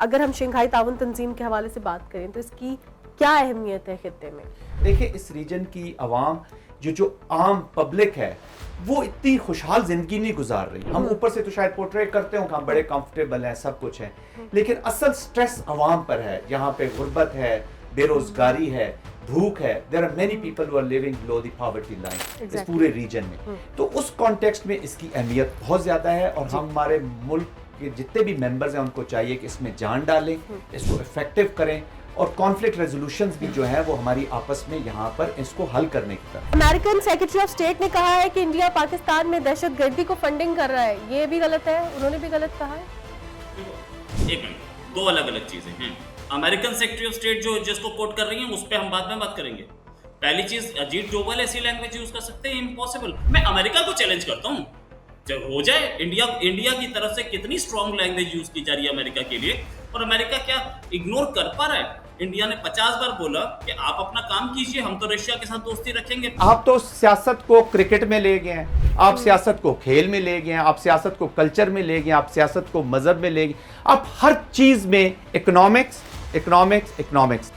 अगर हम शंघाई ताउन तंजीम के हवाले से बात करें तो इसकी क्या अहमियत है खित्ते में? देखिए, इस रीजन की आवाम जो आम पब्लिक है वो इतनी खुशहाल जिंदगी नहीं गुजार रही। हम ऊपर से तो शायद पोर्ट्रेट करते हो कि हम बड़े कंफर्टेबल हैं, सब कुछ है, लेकिन असल स्ट्रेस आवाम पर है। यहाँ पे गुर्बत है, बेरोजगारी है, भूख है। There are many people who are living below the poverty line इस पूरे रीजन में। तो उस कॉन्टेक्स्ट में इसकी अहमियत बहुत ज्यादा है और हम हमारे मुल्क के जितने भी मेंबर्स हैं उनको चाहिए कि इसमें जान डालें, इसको इफेक्टिव करें और कॉन्फ्लिक्ट रेजोल्यूशंस भी जो है वो हमारी आपस में यहाँ पर इसको हल करने की तरफ। अमेरिकन सेक्रेटरी ऑफ स्टेट ने कहा है कि इंडिया पाकिस्तान में दहशतगर्दी को फंडिंग कर रहा है, ये भी गलत है? उन्होंने भी गलत कहा है? एक मिनट, दो अलग अलग चीजें हैं। अमेरिकन सेक्रेटरी ऑफ स्टेट जो जिसको कोट कर रही हैं उस पर हम बाद में बात करेंगे। पहली चीज, अजीत डोभाल ऐसी लैंग्वेज यूज कर सकते हैं? इम्पॉसिबल। मैं अमेरिका को चैलेंज करता हूँ, जब हो जाए इंडिया की तरफ से कितनी स्ट्रॉन्ग लैंग्वेज यूज की जा रही है अमेरिका के लिए, और अमेरिका क्या इग्नोर कर पा रहा है? इंडिया ने 50 बार बोला कि आप अपना काम कीजिए, हम तो रशिया के साथ दोस्ती रखेंगे। आप तो सियासत को क्रिकेट में ले गए हैं, आप सियासत को खेल में ले गए हैं, आप सियासत को कल्चर में ले गए, आप सियासत को मजहब में ले गए, आप हर चीज में इकोनॉमिक्स इकोनॉमिक्स इकोनॉमिक्स।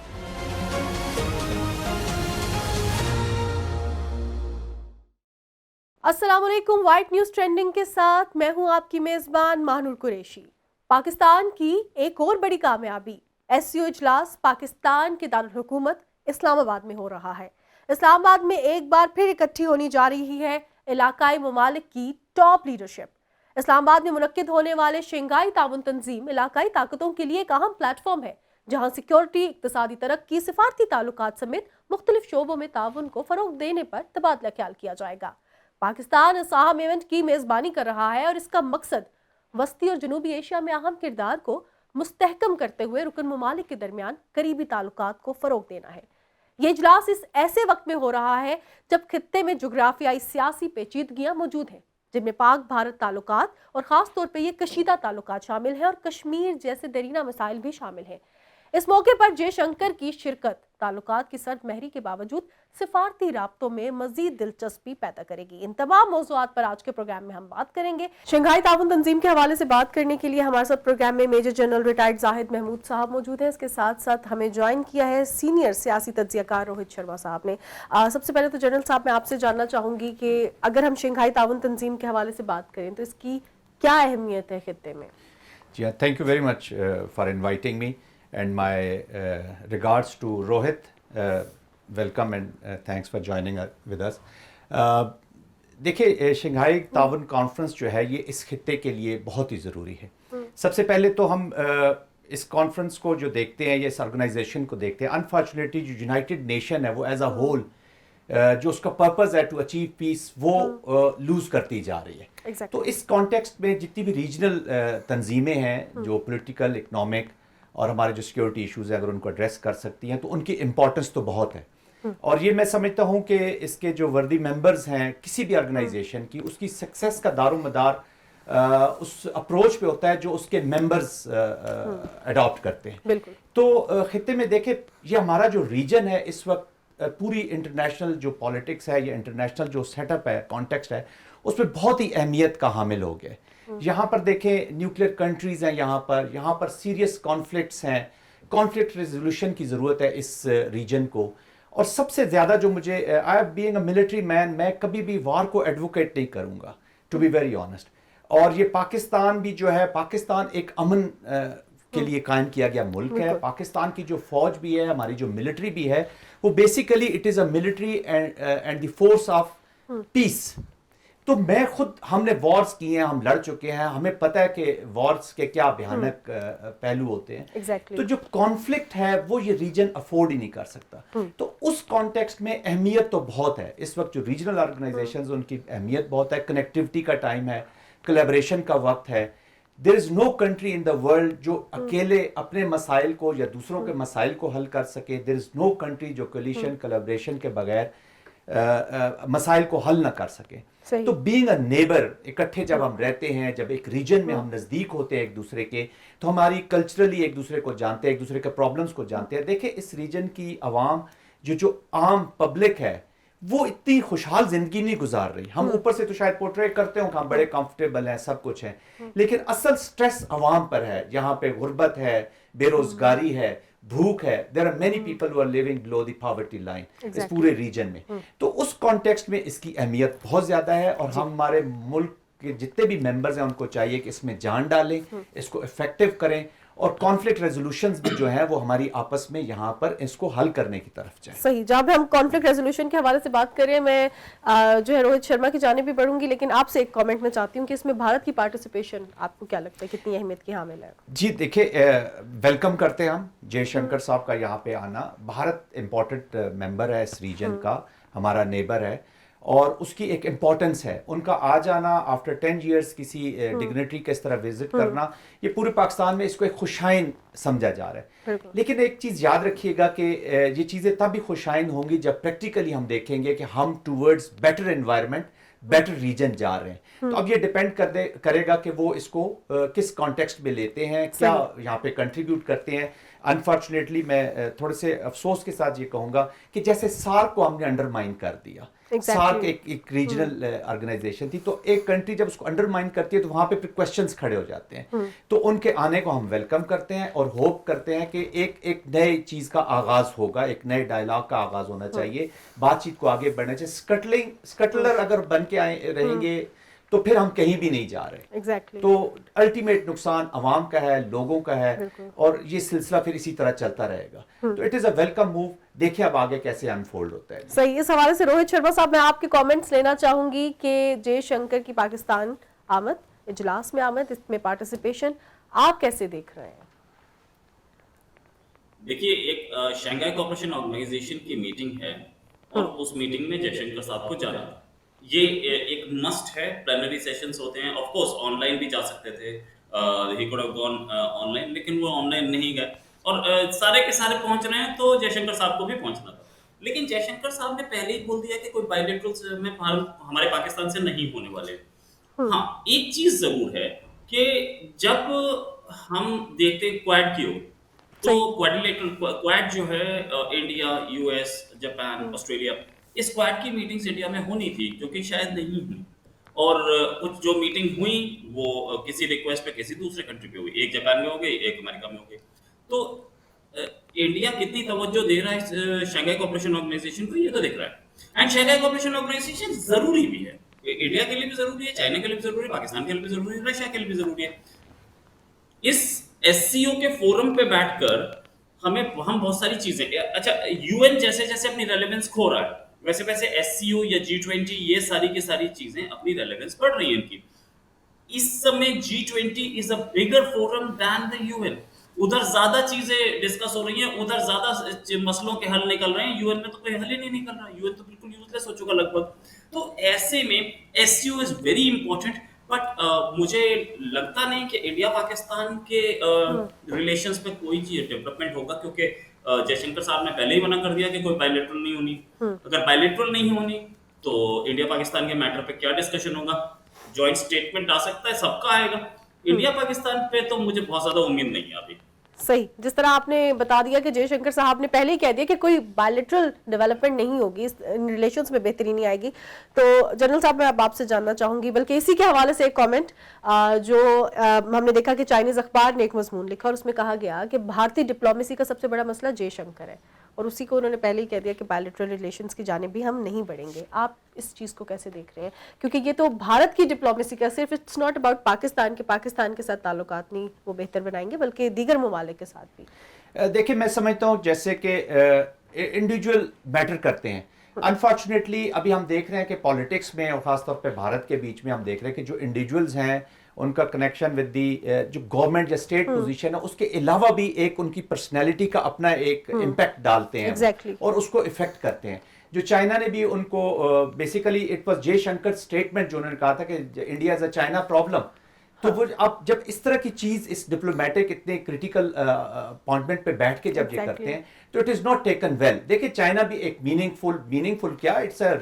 अस्सलाम वालेकुम। वाइट न्यूज ट्रेंडिंग के साथ मैं हूं आपकी मेजबान माहनूर कुरैशी। पाकिस्तान की एक और बड़ी कामयाबी, एससीओ इजलास पाकिस्तान के दारुल हुकूमत इस्लामाबाद में हो रहा है। इस्लामाबाद में एक बार फिर इकट्ठी होनी जा रही है इलाकाई ममालिक की टॉप लीडरशिप। इस्लामाबाद में मुनक्किद होने वाले शंघाई ताउन तंजीम इलाकाई ताकतों के लिए एक अहम प्लेटफॉर्म है, जहां सिक्योरिटी, इक्तिसादी तरक्की, सिफारती ताल्लुकात समेत मुख्तलिफ शोबों में ताउन को फरोग देने पर तबादला ख्याल किया जाएगा। पाकिस्तान इस अहम इवेंट की मेजबानी कर रहा है और इसका मकसद वस्ती और जनूबी एशिया में अहम किरदार को मुस्तहकम करते हुए रुकन ममालिक के दरमियान करीबी ताल्लुकात को फरोग देना है। ये इजलास इस ऐसे वक्त में हो रहा है जब खित्ते में जुग्राफियाई सियासी पेचीदगियां मौजूद हैं, जिनमें पाक भारत ताल्लुकात और खास तौर पर ये कशीदा ताल्लुकात शामिल हैं और कश्मीर जैसे दरीना मसाइल भी शामिल हैं। इस मौके पर जयशंकर की शिरकत ताल्लुकात की सर्द महरी के बावजूद सिफारती राब्तों में मजीद दिलचस्पी पैदा करेगी। इन तमाम मौज़ूआत पर आज के प्रोग्राम में हम बात करेंगे। शंघाई ताउन तंजीम के हवाले से बात करने के लिए हमारे साथ प्रोग्राम में major general retired Zahid Mahmood साहब मौजूद हैं। इसके साथ साथ हमें ज्वाइन किया है सीनियर सियासी तज्जियाकार रोहित शर्मा साहब ने। सबसे पहले तो जनरल साहब, मैं आपसे जानना चाहूँगी कि अगर हम शंघाई ताउन तंजीम के हवाले से बात करें तो इसकी क्या अहमियत है खित्ते में? जी हाँ, thank you very much for inviting me and my regards to Rohit. Welcome and thanks for joining with us. देखिए, शंघाई ताउन कॉन्फ्रेंस जो है ये इस खित्ते के लिए बहुत ही ज़रूरी है। सबसे पहले तो हम इस कॉन्फ्रेंस को जो देखते हैं, ये इस ऑर्गेनाइजेशन को देखते हैं, अनफॉर्चुनेटली जो यूनाइटेड नेशन है वो एज अ होल जो उसका पर्पस है टू अचीव पीस वो लूज करती जा रही है। तो इस कॉन्टेक्स्ट में जितनी भी रीजनल तंजीमें हैं जो पॉलिटिकल, इकोनॉमिक और हमारे जो सिक्योरिटी इश्यूज हैं, अगर उनको एड्रेस कर सकती हैं तो उनकी इम्पोर्टेंस तो बहुत है। और ये मैं समझता हूँ कि इसके जो वर्दी मेंबर्स हैं किसी भी ऑर्गेनाइजेशन की, उसकी सक्सेस का दारोमदार उस अप्रोच पे होता है जो उसके मेंबर्स अडॉप्ट करते हैं। तो खित्ते में देखें, ये हमारा जो रीजन है इस वक्त पूरी इंटरनेशनल जो पॉलिटिक्स है या इंटरनेशनल जो सेटअप है, कॉन्टेक्स्ट है, उसमें बहुत ही अहमियत का हामिल हो गया है। यहाँ पर देखें, न्यूक्लियर कंट्रीज हैं, यहाँ पर सीरियस कॉन्फ्लिक्ट्स हैं, कॉन्फ्लिक्ट रेजोल्यूशन की ज़रूरत है इस रीजन को। और सबसे ज़्यादा जो मुझे, I being a military man, मैं कभी भी वार को एडवोकेट नहीं करूँगा, टू बी वेरी ऑनेस्ट। और ये पाकिस्तान भी जो है, पाकिस्तान एक अमन के लिए कायम किया गया मुल्क है। पाकिस्तान की जो फौज भी है, हमारी जो मिलिट्री भी है, वो basically it is a military and the force of peace. तो मैं खुद, हमने वॉर्स किए हैं, हम लड़ चुके हैं, हमें पता है कि वॉर्स के क्या भयानक पहलू होते हैं। तो जो कॉन्फ्लिक्ट है वो ये रीजन अफोर्ड ही नहीं कर सकता। तो उस कॉन्टेक्स्ट में अहमियत तो बहुत है। इस वक्त जो रीजनल ऑर्गेनाइजेशंस, उनकी अहमियत बहुत है। कनेक्टिविटी का टाइम है, कोलैबोरेशन का वक्त है। There is no country in the world जो अकेले अपने मसाइल को या दूसरों के मसाइल को हल कर सके। देयर इज नो कंट्री जो कोलिशन, कोलैबोरेशन के बगैर मसाइल को हल ना कर सके। तो बीइंग अ नेबर, इकट्ठे जब हम रहते हैं, जब एक रीजन में हम नज़दीक होते हैं एक दूसरे के, तो हमारी कल्चरली एक दूसरे को जानते हैं, एक दूसरे के प्रॉब्लम्स को जानते हैं। देखिए, इस रीजन की आवाम जो आम पब्लिक है वो इतनी खुशहाल जिंदगी नहीं गुजार रही। हम ऊपर से तो शायद पोर्ट्रेट करते हो कि हम बड़े कंफर्टेबल हैं, सब कुछ है, लेकिन असल स्ट्रेस अवाम पर है, यहाँ पे गुर्बत है, बेरोजगारी है, भूख है। There are many people who are living below the poverty line इस पूरे रीजन में। तो उस कॉन्टेक्स्ट में इसकी अहमियत बहुत ज्यादा है, और हम हमारे मुल्क के जितने भी मेंबर्स हैं उनको चाहिए कि इसमें जान डालें, इसको इफेक्टिव करें, और कॉन्फ्लिक्ट रेजोल्यूशंस भी जो है वो हमारी आपस में यहाँ पर इसको हल करने की तरफ जाए। सही, जहाँ पे हम कॉन्फ्लिक्ट रेजोल्यूशन के हवाले से बात करें, मैं जो है रोहित शर्मा की जाने भी बढ़ूंगी, लेकिन आपसे एक कमेंट में चाहती हूँ कि इसमें भारत की पार्टिसिपेशन आपको क्या लगता है, कितनी अहमियत की हामिल है? जी देखिए, वेलकम करते हैं हम जयशंकर साहब का यहाँ पे आना। भारत इम्पोर्टेंट मेंबर है इस रीजन का, हमारा नेबर है, और उसकी एक इम्पोर्टेंस है। उनका आ जाना आफ्टर 10 इयर्स किसी डिग्नेटरी के इस तरह विजिट करना, ये पूरे पाकिस्तान में इसको एक खुशाइन समझा जा रहा है। लेकिन एक चीज़ याद रखिएगा कि ये चीज़ें तब भी खुशाइन होंगी जब प्रैक्टिकली हम देखेंगे कि हम towards better environment, better region जा रहे हैं। तो अब ये डिपेंड करेगा कि वो इसको किस कॉन्टेक्स्ट में लेते हैं, क्या यहाँ पे कंट्रीब्यूट करते हैं। अनफॉर्चुनेटली मैं थोड़े से अफसोस के साथ ये कहूँगा कि जैसे सार्क को हमने अंडरमाइन कर दिया। सार्क एक रीजनल ऑर्गेनाइजेशन थी, तो एक कंट्री जब उसको अंडरमाइन करती है तो वहां पे फिर क्वेश्चंस खड़े हो जाते हैं। तो उनके आने को हम वेलकम करते हैं और होप करते हैं कि एक नए चीज का आगाज होगा, एक नए डायलॉग का आगाज होना चाहिए, बातचीत को आगे बढ़ना चाहिए। स्कटलर अगर बन के आए रहेंगे तो फिर हम कहीं भी नहीं जा रहे। Exactly. तो अल्टीमेट नुकसान अवाम का है, लोगों का है, और ये सिलसिला फिर इसी तरह चलता रहेगा। तो it is a welcome move. देखिए अब आगे कैसे अनफोल्ड होता है। सही, इस हवाले से रोहित शर्मा साहब, मैं आपके कमेंट्स लेना चाहूंगी कि जयशंकर की पाकिस्तान आमद, इजलास में आमद, इसमें पार्टिसिपेशन आप कैसे देख रहे हैं? देखिए, एक शंघाई कोऑपरेशन ऑर्गेनाइजेशन की मीटिंग है, और उस मीटिंग में जयशंकर साहब को जाना था। ये एक मस्ट है। प्लेनरी सेशंस होते हैं, ऑफ कोर्स ऑनलाइन भी जा सकते थे, he could have gone online, लेकिन वो ऑनलाइन नहीं गए, और सारे के सारे पहुंच रहे हैं, तो जयशंकर साहब को भी पहुंचना था। लेकिन जयशंकर साहब ने पहले ही बोल दिया कि कोई बायलैटरल में हमारे पाकिस्तान से नहीं होने वाले। हाँ, एक चीज जरूर है कि जब हम देखते क्वाड की ओर, तो क्वाड जो है, इंडिया, यूएस, जापान, ऑस्ट्रेलिया, इस क्वाड की मीटिंग्स इंडिया में होनी थी, जो कि शायद नहीं हुई। और कुछ जो मीटिंग हुई वो किसी रिक्वेस्ट पे किसी दूसरे कंट्री पे हुई, एक जापान में हो गई, एक अमेरिका में हो गई। तो इंडिया कितनी तवज्जो दे रहा है शंघाई कोऑपरेशन ऑर्गेनाइजेशन को, ये तो दिख रहा है। एंड शंघाई कोऑपरेशन ऑर्गेनाइजेशन जरूरी भी है, इंडिया के लिए भी जरूरी है, चाइना के लिए भी जरूरी है, पाकिस्तान के लिए भी जरूरी है, रशिया के लिए भी जरूरी है। इस एससीओ के फोरम पे बैठकर हम बहुत सारी चीजें, अच्छा, यूएन जैसे जैसे अपनी रेलेवेंस खो रहा है, वैसे वैसे एससीओ या G20, ये सारी की सारी चीजें अपनी रेलेवेंस बढ़ रही है इनकी। इस समय G20 is a bigger forum than the UN. उधर ज्यादा चीजें डिस्कस हो रही हैं, उधर ज्यादा मसलों के हल निकल रहे हैं। यूएन में तो कोई हल ही नहीं निकल रहा, यूएन तो बिल्कुल यूजलेस हो चुका लगभग। तो ऐसे में SCO is very important, but मुझे लगता नहीं कि इंडिया पाकिस्तान के रिलेशंस पे कोई चीज डेवलपमेंट होगा, क्योंकि जयशंकर साहब ने पहले ही मना कर दिया कि कोई बायलैटरल नहीं होनी। अगर बायलैटरल नहीं होनी तो इंडिया पाकिस्तान के मैटर पे क्या डिस्कशन होगा? जॉइंट स्टेटमेंट आ सकता है, सबका आएगा। इंडिया पाकिस्तान पे तो मुझे बहुत ज्यादा उम्मीद नहीं है अभी। सही, जिस तरह आपने बता दिया कि जयशंकर साहब ने पहले ही कह दिया कि कोई बायलैटरल डेवलपमेंट नहीं होगी, इन रिलेशंस में बेहतरी नहीं आएगी। तो जनरल साहब, मैं अब आपसे जानना चाहूंगी, बल्कि इसी के हवाले से एक कमेंट जो हमने देखा कि चाइनीज अखबार ने एक मजमून लिखा और उसमें कहा गया कि भारतीय डिप्लोमेसी का सबसे बड़ा मसला जयशंकर है, और उसी को उन्होंने पहले ही कह दिया कि बायलैटरल रिलेशंस की जानिब भी हम नहीं बढ़ेंगे। आप इस चीज़ को कैसे देख रहे हैं? क्योंकि ये तो भारत की डिप्लोमेसी का सिर्फ, इट्स नॉट अबाउट पाकिस्तान के साथ ताल्लुकात नहीं वो बेहतर बनाएंगे, बल्कि दीगर ममालिक के साथ भी। देखिए, मैं समझता हूँ जैसे कि इंडिविजुअल मैटर करते हैं। अनफॉर्चुनेटली अभी हम देख रहे हैं कि पॉलिटिक्स में और ख़ासतौर पे भारत के बीच में हम देख रहे हैं कि जो इंडिविजुअल्स हैं उनका कनेक्शन विद दी जो गवर्नमेंट या स्टेट पोजीशन है, उसके अलावा भी एक उनकी पर्सनैलिटी का अपना एक इम्पैक्ट डालते हैं। Exactly. और उसको इफेक्ट करते हैं। जो चाइना ने भी उनको basically it was Jaishankar statement जो उन्होंने कहा था कि India is a China problem. तो वो अब जब इस तरह की चीज इस डिप्लोमेटिक इतने क्रिटिकल अपॉइंटमेंट पे बैठ के जब ये करते हैं तो it is not taken well. देखिए, चाइना भी एक मीनिंगफुल क्या, इट्स अ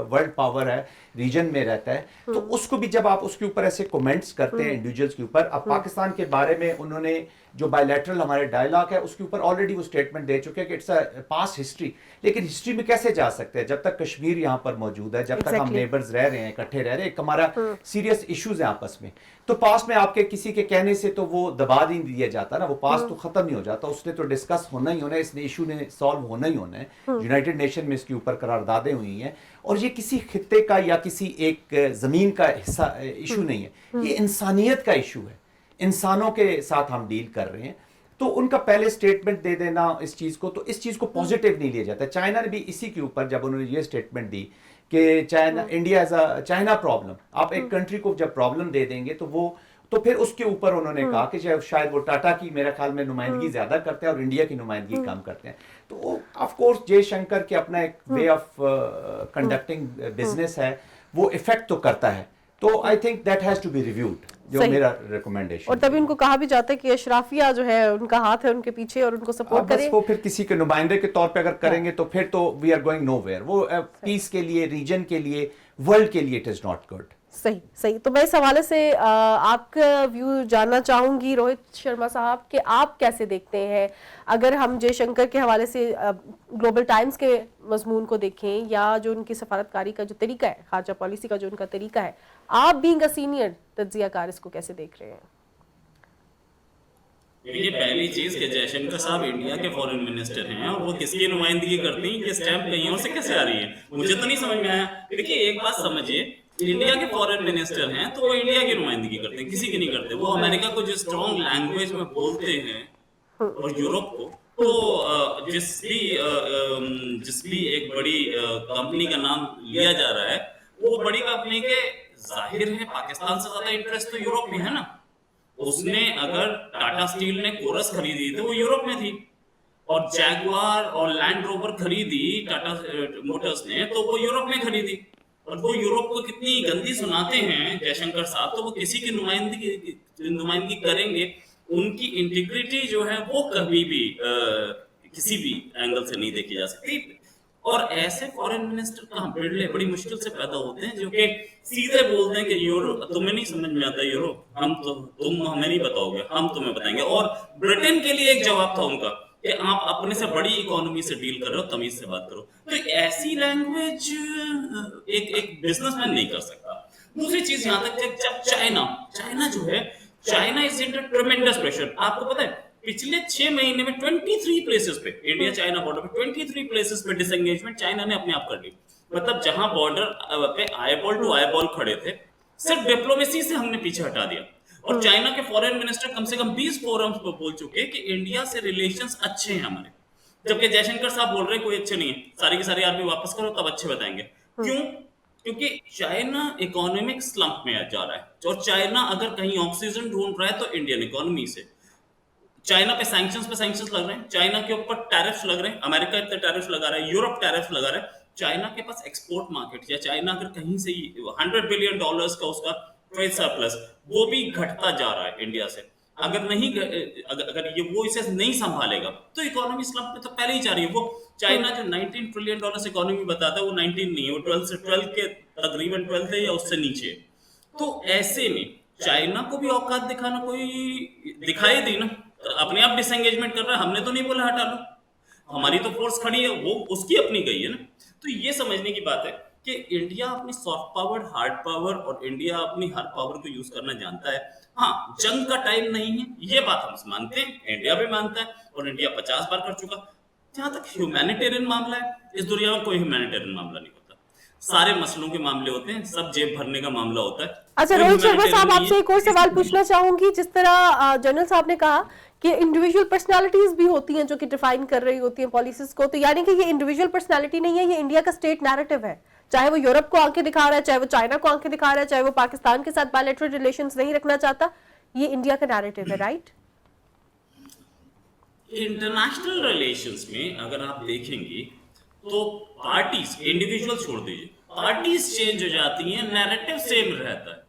वर्ल्ड पावर है, रीजन में रहता है, तो उसको भी जब आप उसके ऊपर ऐसे कमेंट्स करते हैं इंडिविजुअल्स के ऊपर, अब पाकिस्तान के बारे में उन्होंने जो बायलैटरल हमारे डायलॉग है उसके ऊपर ऑलरेडी वो स्टेटमेंट दे चुके हैं कि इट्स अ पास्ट हिस्ट्री, लेकिन हिस्ट्री में कैसे जा सकते हैं जब तक कश्मीर यहाँ पर मौजूद है, जब तक हम नेबर्स रह रहे हैं, इकट्ठे रह रहे हैं, एक हमारा सीरियस इश्यूज है आपस में। तो पास्ट में आपके किसी के कहने से तो वो दबा नहीं दिया जाता ना, वो पास्ट तो खत्म नहीं हो जाता, उसने तो डिस्कस होना ही होना है, इसने इशू ने सॉल्व होना ही होना है। यूनाइटेड नेशन में इसके ऊपर करारदादें हुई हैं, और ये किसी खित्ते का या किसी एक जमीन का हिस्सा इशू नहीं है, ये इंसानियत का इशू है, इंसानों के साथ हम डील कर रहे हैं। तो उनका पहले स्टेटमेंट दे देना इस चीज को, तो इस चीज को पॉजिटिव नहीं लिया जाता। चाइना ने भी इसी के ऊपर जब उन्होंने ये स्टेटमेंट दी कि China, India as a China problem, आप एक कंट्री को जब प्रॉब्लम दे देंगे तो वो, तो फिर उसके ऊपर उन्होंने कहा कि शायद वो टाटा की मेरे ख्याल में नुमाइंदगी ज्यादा करते हैं और इंडिया की नुमाइंदगी कम करते हैं। तो ऑफ कोर्स जयशंकर के अपना एक वे ऑफ कंडक्टिंग बिजनेस है, वो इफेक्ट तो करता है। तो I think that has to be reviewed, जो मेरा रिकमेंडेशन। और तभी उनको कहा भी जाता है कि अशराफिया जो है उनका हाथ है उनके पीछे और उनको सपोर्ट करें। वो फिर किसी के नुमाइंदे के तौर पे अगर करेंगे तो फिर तो वी आर गोइंग नोवेयर। वो पीस के लिए, रीजन के लिए, वर्ल्ड के लिए इट इज नॉट गुड। सही सही। तो मैं इस हवाले से आपका व्यू जानना चाहूंगी रोहित शर्मा साहब, कि आप कैसे देखते हैं, अगर हम जयशंकर के हवाले से ग्लोबल टाइम्स के मजमून को देखें या जो उनकी सफारतकारी का जो तरीका है, खारजा पॉलिसी का जो उनका तरीका है, आप बीइंग अ सीनियर तज्जियाकार इसको कैसे देख रहे हैं? देखिए, पहली चीज कि जयशंकर साहब इंडिया के फॉरेन मिनिस्टर हैं और वो किसकी नुमाइंदगी करती हैं, ये स्टैंप कहीं और से कैसे आ रही है, मुझे तो नहीं समझ में आया। देखिए, एक बात समझिए, इंडिया के फॉरेन मिनिस्टर हैं तो वो इंडिया की नुमाइंदगी करते हैं, किसी की नहीं करते। वो अमेरिका को जो स्ट्रॉन्ग लैंग्वेज में बोलते हैं और यूरोप को, तो जिस भी एक बड़ी कंपनी का नाम लिया जा रहा है, वो बड़ी कंपनी के जाहिर है पाकिस्तान से ज्यादा इंटरेस्ट तो यूरोप में है ना। उसने अगर टाटा स्टील ने कोरस खरीदी तो वो यूरोप में थी, और जैगवार और लैंड रोवर खरीदी टाटा मोटर्स ने तो वो यूरोप में खरीदी। और वो यूरोप को कितनी गंदी सुनाते हैं जयशंकर साहब, तो वो किसी की नुमाइंदगी करेंगे, उनकी इंटीग्रिटी जो है वो कभी भी किसी भी एंगल से नहीं देखी जा सकती। और ऐसे फॉरेन मिनिस्टर कहाँ बिरले बड़ी मुश्किल से पैदा होते हैं जो कि सीधे बोलते हैं कि यूरोप तुम्हें नहीं समझ में आता, यूरोप तुम हमें नहीं बताओगे, हम तुम्हें बताएंगे। और ब्रिटेन के लिए एक जवाब था उनका कि आप अपने से बड़ी इकोनॉमी से डील कर रहे हो, तमीज से बात करो। तो ऐसी लैंग्वेज एक बिजनेसमैन नहीं कर सकता। दूसरी चीज, यहाँ तक जब चाइना जो है, चाइना इज अंडर ट्रेमेंडस प्रेशर। आपको पता है पिछले 6 महीने में 23 प्लेसेस पे, इंडिया चाइना बॉर्डर पे 23 प्लेसेस पे डिसएंगेजमेंट चाइना ने अपने आप कर ली। मतलब जहां बॉर्डर पे आईबॉल टू आईबॉल खड़े थे, सिर्फ डिप्लोमेसी से हमने पीछे हटा दिया। और चाइना के फॉरेन मिनिस्टर कम से कम 20 फोरम्स पर बोल चुके हैं कि इंडिया से रिलेशंस अच्छे हैं हमारे, जबकि जयशंकर साहब बोल रहे हैं कोई अच्छे नहीं है, सारी की सारी आर्मी वापस करो तब अच्छे बताएंगे। क्यों? क्योंकि चाइना इकोनॉमिक स्लंप में जा रहा है, और चाइना अगर कहीं ऑक्सीजन ढूंढ रहा है तो इंडियन इकोनॉमी से। चाइना पे सैंक्शंस लग रहे हैं, चाइना के ऊपर टैरिफ्स लग रहे हैं, अमेरिका इतने टैरिफ्स लगा रहा है, यूरोप टैरिफ्स लगा रहा है। चाइना के पास एक्सपोर्ट मार्केट, या चाइना अगर कहीं से $100 बिलियन का उसका ट्रेड सरप्लस, वो भी घटता जा रहा है इंडिया से। अगर ये वो इसे नहीं संभालेगा तो इकोनॉमी स्लंप में तो पहले ही जा रही है। वो चाइना जो $19 ट्रिलियन इकोनॉमी बताता है, वो 19 नहीं है, वो 12 के तकरीबन 12 है या उससे नीचे। तो ऐसे में चाइना को भी औकात दिखाना कोई दिखाई दी ना, अपने आप डिसएंगेजमेंट कर रहा है, हमने तो नहीं बोला हटा लो, हमारी तो फोर्स खड़ी है, वो उसकी अपनी गई है ना। तो ये समझने की बात है कि इंडिया अपनी सॉफ्ट पावर, हार्ड पावर, और इंडिया अपनी हार्ड पावर को यूज करना जानता है। हाँ, जंग का टाइम नहीं है, ये बात हम मानते हैं, इंडिया भी मानता है, और इंडिया 50 बार कर चुका। जहां तक ह्यूमैनिटेरियन मामला है, इस दुनिया में कोई ह्यूमैनिटेरियन मामला नहीं होता, सारे मसलों के मामले होते हैं, सब जेब भरने का मामला होता है। अच्छा रोहित शर्मा साहब, आपसे एक और सवाल पूछना चाहूंगी। जिस तरह जनरल साहब ने कहा कि इंडिविजुअल पर्सनालिटीज भी होती हैं जो कि डिफाइन कर रही होती हैं पॉलिसीज को, तो यानी कि ये इंडिविजुअल पर्सनालिटी नहीं है, ये इंडिया का स्टेट नैरेटिव है। चाहे वो यूरोप को आंखें दिखा रहा है, चाहे वो चाइना को आंखें दिखा रहा है, चाहे वो पाकिस्तान के साथ बायलैटरल रिलेशंस नहीं रखना चाहता, ये इंडिया का नैरेटिव है, राइट? इंटरनेशनल रिलेशंस में अगर आप देखेंगे तो पार्टीज, इंडिविजुअल छोड़ दीजिए, पार्टीज चेंज हो जाती हैं, नैरेटिव सेम रहता है।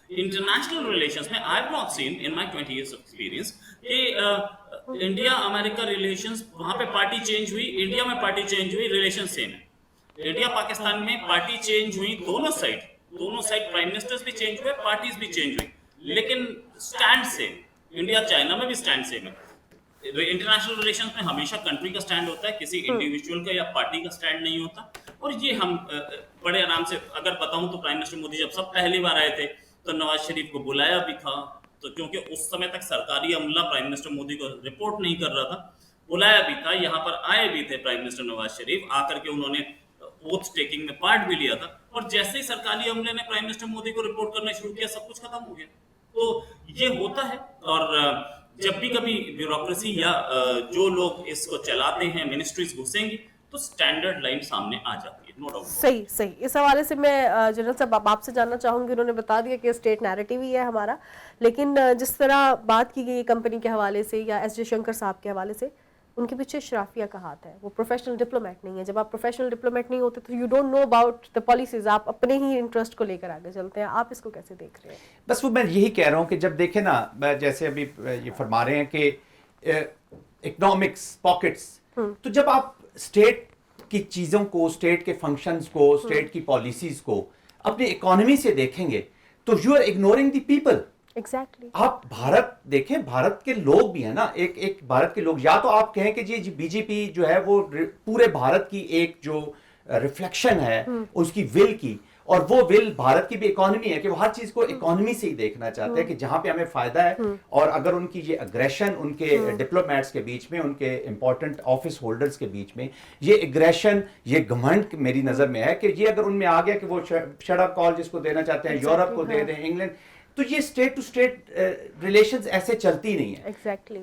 इंटरनेशनल रिलेशंस में I have not seen in my 20 years experience कि इंडिया अमेरिका रिलेशंस, वहां पे पार्टी चेंज हुई, इंडिया में पार्टी चेंज हुई, रिलेशन सेम है। इंडिया पाकिस्तान में पार्टी चेंज हुई दोनों साइड, दोनों साइड प्राइम मिनिस्टर्स भी चेंज हुए, पार्टीज भी चेंज हुई, लेकिन स्टैंड सेम। इंडिया चाइना में भी स्टैंड सेम है। इंटरनेशनल रिलेशंस में हमेशा कंट्री का स्टैंड होता है, किसी इंडिविजुअल का या पार्टी का स्टैंड नहीं होता। और ये हम बड़े आराम से, अगर बताऊं तो प्राइम मिनिस्टर मोदी जब सब पहली बार आए थे तो नवाज शरीफ को बुलाया भी था, तो क्योंकि उस समय तक सरकारी अमला प्राइम मिनिस्टर मोदी को रिपोर्ट नहीं कर रहा था, बुलाया भी था, यहाँ पर आए भी थे प्राइम मिनिस्टर नवाज शरीफ, आकर के उन्होंने ओथ टेकिंग में पार्ट भी लिया था। और जैसे ही सरकारी अमले ने प्राइम मिनिस्टर मोदी को रिपोर्ट करना शुरू किया, सब कुछ खत्म हो गया। तो ये होता है। और जब भी कभी ब्यूरोक्रेसी या जो लोग इसको चलाते हैं मिनिस्ट्रीज घुसेंगी तो स्टैंडर्ड लाइन सामने आ जाती है, नो डाउट। सही सही। इस हवाले से मैं जनरल साहब आपसे जानना चाहूंगी, उन्होंने बता दिया कि स्टेट नैरेटिव ही है हमारा, लेकिन जिस तरह बात की गई कंपनी के हवाले से या एस जयशंकर साहब के हवाले से, उनके पीछे शराफिया का हाथ है, वो प्रोफेशनल डिप्लोमेट नहीं है। जब आप प्रोफेशनल डिप्लोमेट नहीं होते तो you don't know about the policies, आप अपने ही इंटरेस्ट को लेकर आगे चलते हैं। आप इसको कैसे देख रहे हैं? बस वो मैं यही कह रहा हूँ कि जब देखें ना, जैसे अभी ये फरमा रहे हैं कि इकोनॉमिक्स पॉकेट्स, तो जब आप स्टेट की चीज़ों को, स्टेट के फंक्शंस को, स्टेट की पॉलिसीज को अपनी इकोनॉमी से देखेंगे तो you are ignoring the people. Exactly. आप भारत देखें, भारत के लोग भी है ना, एक भारत के लोग, या तो आप कहें कि जी बीजेपी जो है वो पूरे भारत की एक जो रिफ्लेक्शन है उसकी विल की, और वो विल भारत की भी इकोनॉमी है कि वो हर चीज को इकोनॉमी से ही देखना चाहते हैं कि जहां पे हमें फायदा है। और अगर उनकी ये अग्रेशन उनके डिप्लोमेट्स के बीच में, उनके इंपॉर्टेंट ऑफिस होल्डर्स के बीच में ये एग्रेशन, ये घमंड मेरी नजर में है कि ये अगर उनमें आ गया कि वो शट अप कॉल जिसको देना चाहते हैं यूरोप को दे दें, इंग्लैंड, तो ये स्टेट टू स्टेट रिलेशंस ऐसे चलती नहीं है। एग्जैक्टली।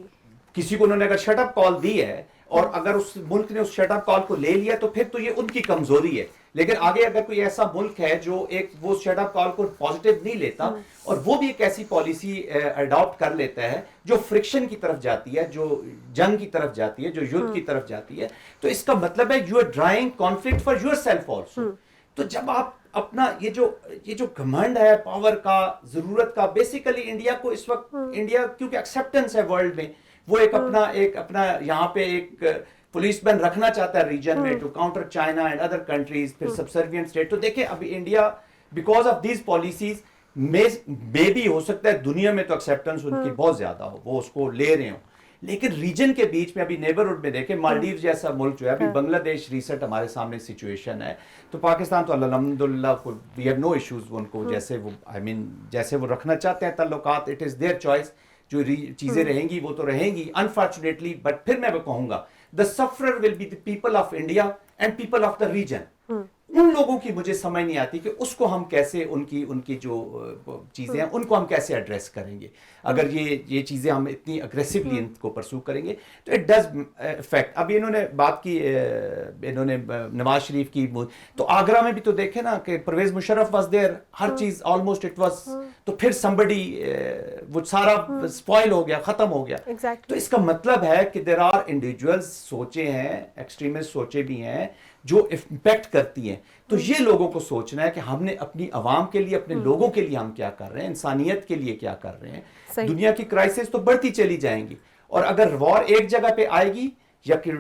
किसी को उन्होंने अगर शट अप कॉल दी है और अगर उस मुल्क ने उस शट अप कॉल को ले लिया तो फिर तो ये उनकी कमजोरी है। लेकिन आगे अगर कोई ऐसा मुल्क है जो एक वो शट अप कॉल को पॉजिटिव नहीं लेता और वो भी एक ऐसी पॉलिसी अडॉप्ट कर लेता है जो फ्रिक्शन की तरफ जाती है, जो जंग की तरफ जाती है, जो युद्ध की तरफ जाती है, तो इसका मतलब है you are drawing conflict for yourself also. तो जब आप अपना ये जो घमंड है पावर का, जरूरत का, बेसिकली इंडिया को इस वक्त, इंडिया क्योंकि एक्सेप्टेंस है वर्ल्ड में, वो एक अपना यहाँ पे एक पुलिसमैन रखना चाहता है रीजन में to counter China and other countries, फिर सबसर्विएंट स्टेट। तो देखिए अभी India because of these policies में भी हो सकता है दुनिया में तो एक्सेप्टेंस उनकी बहुत ज्यादा हो, वो उसको ले रहे हो, लेकिन रीजन के बीच में अभी नेबरहुड में देखें, मालदीव जैसा मुल्क जो है, अभी बांग्लादेश रिसेंट हमारे सामने सिचुएशन है, तो पाकिस्तान तो अल्हम्दुलिल्लाह वी हैव नो इश्यूज उनको, जैसे वो जैसे वो रखना चाहते हैं ताल्लुकात, इट इज देयर चॉइस, जो चीजें रहेंगी वो तो रहेंगी अनफॉर्चुनेटली। बट फिर मैं वो कहूंगा the sufferer will be the people of India and people of the region. उन लोगों की मुझे समझ नहीं आती कि उसको हम कैसे, उनकी जो चीजें हैं उनको हम कैसे एड्रेस करेंगे। अगर ये चीजें हम इतनी अग्रेसिवली इनको परस्यू करेंगे तो इट डज इफेक्ट। अभी इन्होंने बात की, इन्होंने नवाज शरीफ की, तो आगरा में भी तो देखे ना कि परवेज मुशर्रफ वाज देयर, हर चीज ऑलमोस्ट इट वाज, तो फिर समबडी वो सारा स्पॉइल हो गया, खत्म हो गया। Exactly. तो इसका मतलब है कि देयर आर इंडिविजुअल्स सोचे हैं, एक्सट्रीमिस्ट सोचे भी हैं जो इम्पैक्ट करती हैं। तो ये लोगों को सोचना है कि हमने अपनी आवाम के लिए, अपने लोगों के लिए हम क्या कर रहे हैं, इंसानियत के लिए क्या कर रहे हैं। दुनिया की क्राइसिस तो बढ़ती चली जाएंगी, और अगर वॉर एक जगह पे आएगी, या कि